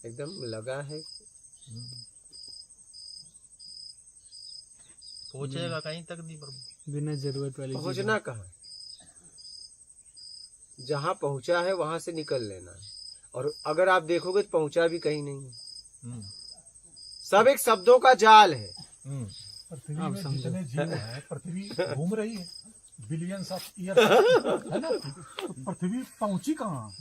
एकदम लगा है। पहुंचेगा कहीं तक नहीं प्रभु। बिना जरूरत वाली चीज़। पहुंचना कहाँ है? जहाँ पहुंचा है वहां से निकल लेना है। और अगर आप देखोगे तो पहुंचा भी कहीं नहीं है, हम्म, सब एक शब्दों का जाल है। हम्म, पृथ्वी आप में समझो। जितने जीव है, पृथ्वी घूम रही है बिलियंस ऑफ ईयर, है ना? तो पृथ्वी पहुंची कहाँ?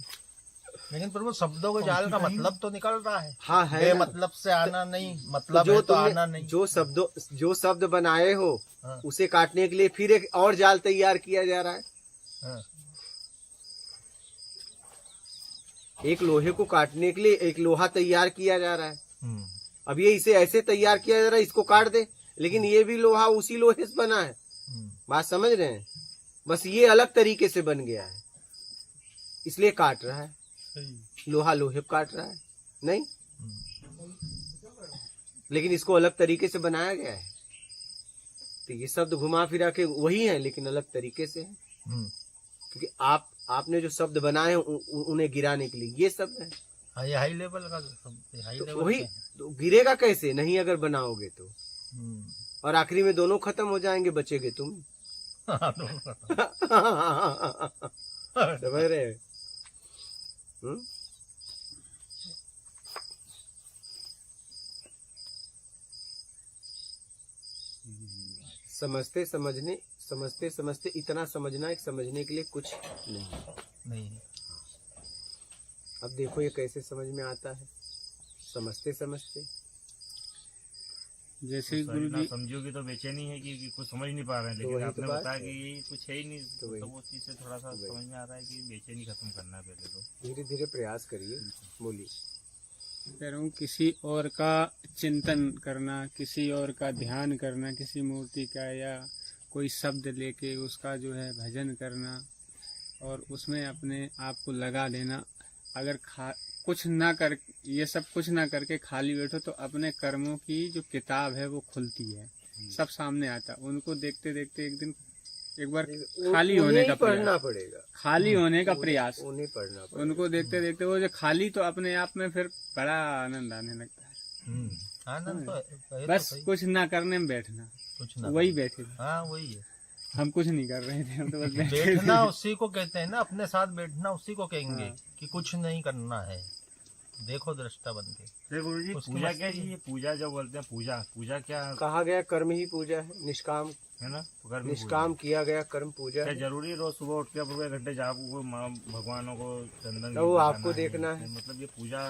लेकिन प्रभु शब्दों के जाल का मतलब तो निकल रहा है। हाँ है ना। मतलब से आना नहीं, मतलब जो है तो तुमने आना नहीं। जो शब्द बनाए हो हाँ। उसे काटने के लिए फिर एक और जाल तैयार किया जा रहा है। हाँ, एक लोहे को काटने के लिए एक लोहा तैयार किया जा रहा है। हम्म, अब ये इसे ऐसे तैयार किया जा रहा है, इसको काट दे, लेकिन ये भी लोहा उसी लोहे से बना है। हम्म, बात समझ रहे हैं? बस ये अलग तरीके से बन गया है, इसलिए काट रहा है। सही। लोहा लोहे को काट रहा है नहीं, हम्म, लेकिन इसको अलग तरीके से बनाया गया है। तो ये शब्द घुमा फिरा के वही है, लेकिन अलग तरीके से है। हम्म। क्योंकि आपने जो शब्द बनाए हैं उन्हें गिराने के लिए ये शब्द है। हाँ, ये हाई लेवल का शब्द, हाई तो लेवल वही के हैं। तो गिरेगा कैसे नहीं अगर बनाओगे तो। हम्म। और आखिरी में दोनों खत्म हो जाएंगे, बचेगे तुम। हाँ, दोनों का। समझ रहे हैं? हम्म? समझते समझते इतना समझना, एक समझने के लिए कुछ नहीं। नहीं, अब देखो ये कैसे समझ में आता है, समझते समझते। जैसे ही सही गुरु ना जी समझोगे तो बेचैनी है कि कुछ समझ नहीं पा रहे हैं, तो लेकिन वही तो आपने बात बताया है। कि ये कुछ है ही नहीं, तो वही। तो वो चीज से थोड़ा सा वही। समझ में आ रहा है कि बेचैनी खत्म करना है पहले तो। धीरे धीरे प्रयास करिए, बोलिए। कह रहा हूँ, किसी और का चिंतन करना, किसी और का ध्यान करना, किसी मूर्ति का या कोई शब्द लेके उसका जो है भजन करना और उसमें अपने आप को लगा देना। अगर कुछ ना कर, ये सब कुछ ना करके खाली बैठो तो अपने कर्मों की जो किताब है वो खुलती है, सब सामने आता। उनको देखते देखते एक दिन एक बार खाली होने का पढ़ना प्रयास, पड़ेगा, खाली होने का प्रयास, उन्हें पढ़ना पड़ेगा। उनको देखते देखते वो जो खाली, तो अपने आप में फिर बड़ा आनंद आने लगता है। आनंद तो है, कहे तो बस सही, कुछ ना करने में बैठना, कुछ ना वही बैठे थे। हाँ वही है। हम कुछ नहीं कर रहे थे, हम तो बस बैठे थे। बैठना उसी को कहते हैं ना, अपने साथ बैठना उसी को कहेंगे हाँ। कि कुछ नहीं करना है। देखो दृष्टा बन के। तो गुरु जी उसकी पूजा मस्ती क्या चीज है? पूजा जो बोलते हैं, पूजा क्या कहा गया कर्म ही पूजा है, निष्काम है ना? कर्म ही निष्काम किया गया कर्म पूजा क्या है। जरूरी है रोज सुबह उठ के पूरे घंटे जाप को भगवानों को चंदन तो वो लगाना आपको देखना है। मतलब ये पूजा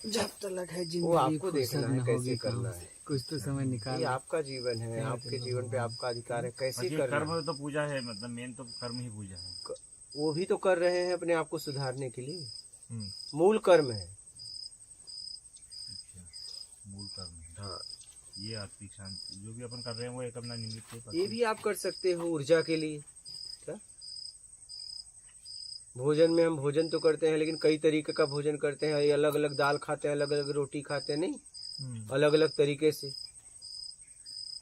जब तक है वो आपको देखना है कैसे करना है। कुछ तो समय ये निकाल। आपका जीवन है, आपके जीवन पे आपका अधिकार है, कैसे बाकी करना कर्म है। तो पूजा है, मतलब मेन तो कर्म ही पूजा है। वो भी तो कर रहे हैं अपने आप को सुधारने के लिए, हम्म, मूल कर्म है। मूल कर्म है। हाँ, ये आत्मिक शांति जो भी अपन कर रहे हैं वो एक अपना निमित्त है। ये भी आप कर सकते हो ऊर्जा के लिए। क्या भोजन में हम भोजन तो करते हैं, लेकिन कई तरीके का भोजन करते हैं। अलग अलग दाल खाते हैं, अलग अलग रोटी खाते हैं, नहीं अलग अलग तरीके से।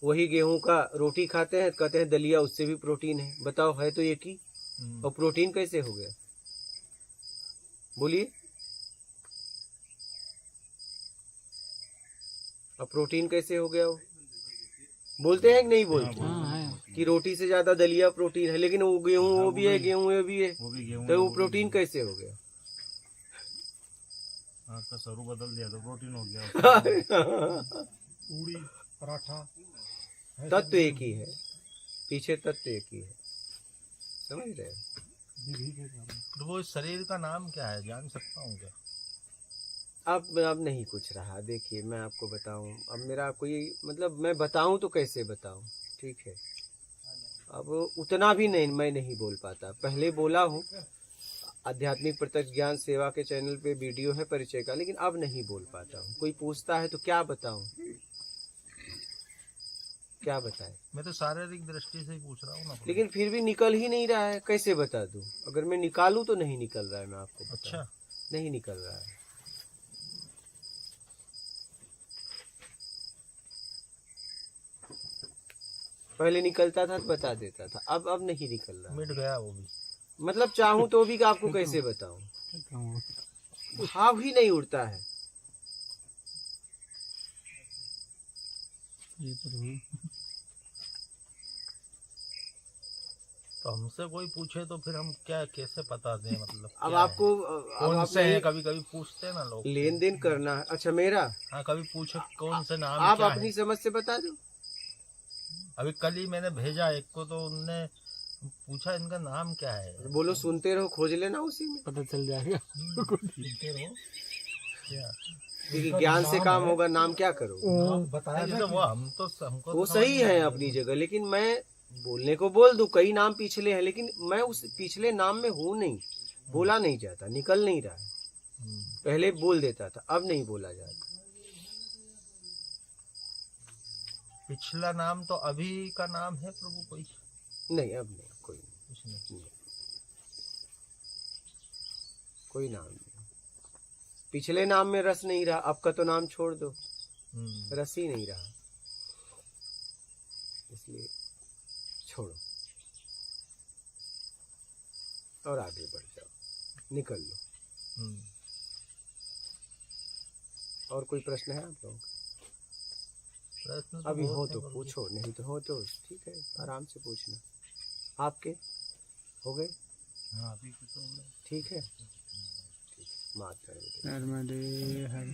वही गेहूं का रोटी खाते हैं, कहते हैं दलिया, उससे भी प्रोटीन है। बताओ, है तो एक ही, और प्रोटीन कैसे हो गया? बोलिए, अब प्रोटीन कैसे हो गया? वो बोलते हैं कि नहीं बोलते हाँ है। कि रोटी से ज्यादा दलिया प्रोटीन है, लेकिन वो गेहूं वो भी है, गेहूं वो भी है, वो भी गेहूं तो वो प्रोटीन कैसे हो गया? आपका स्वरूप बदल दिया तो प्रोटीन हो गया। पूड़ी पराठा है, तत्व एक ही है, पीछे तत्व एक ही है, समझ रहे हैं? विधि के काम। तो वो इस शरीर का नाम क्या है, जान सकता हूँ क्या? अब नहीं कुछ रहा। देखिए मैं आपको बताऊं, अब मेरा कोई मतलब मैं बताऊं तो कैसे बताऊं, ठीक है? अब उतना भी नहीं, मैं नहीं बोल पाता। पहले बोला हूं, आध्यात्मिक प्रत्यक्ष ज्ञान सेवा के चैनल पे वीडियो है परिचय का, लेकिन अब नहीं बोल पाता हूँ। कोई पूछता है तो क्या बताऊं, क्या बताएं? मैं तो शारीरिक दृष्टि से ही पूछ रहा हूँ ना। लेकिन फिर भी निकल ही नहीं रहा है, कैसे बता दूं? अगर मैं निकालूं तो नहीं निकल रहा है, मैं आपको बताऊं। अच्छा, नहीं निकल रहा है। पहले निकलता था तो बता देता था, अब नहीं निकल रहा है। मिट गया वो भी। मतलब चाहूं तो भी आपको कैसे बताऊं, भाव ही नहीं उड़ता है। ये प्रभु तो हमसे कोई पूछे तो फिर हम क्या कैसे बता दें, मतलब अब क्या आपको है? अब कौन आप से हैं, कभी कभी पूछते हैं ना लोग। लेन देन करना है। अच्छा मेरा, हाँ, कभी पूछे कौन से नाम आप क्या अपनी है। समझ से बता दो। अभी कल ही मैंने भेजा एक को, तो उनने पूछा इनका नाम क्या है। बोलो सुनते रहो, खोज लेना उसी में। पता चल जाएगा। सुनते रहो क्या। देखिए ज्ञान से काम होगा, नाम क्या करो। नाम बताया नहीं, ना तो कि वो हमको वो तो सही समझ में है आया। अपनी जगह, लेकिन मैं बोलने को बोल दूं, कई नाम पिछले हैं, लेकिन मैं उस पिछले नाम में हूं नहीं, बोला नहीं जाता, निकल नहीं रहा है। पहले बोल देता था, अब नहीं बोला जाता। पिछला नाम तो अभी का नाम है प्रभु कोई नहीं, अब नहीं, कोई नहीं, कुछ नहीं। कोई नाम नहीं। पिछले नाम में रस नहीं रहा, अब का तो नाम छोड़ दो, रस ही नहीं रहा, इसलिए छोड़ो और आगे बढ़ जाओ, निकल लो। और कोई प्रश्न है आप लोगों का? प्रश्न तो अभी हो बहुत तो हैं प्रभु। पूछो, नहीं तो हो तो ठीक है, आराम से पूछना। आपके हो गए? हाँ, अभी तो ठीक है, ठीक। माता नर्मदे हर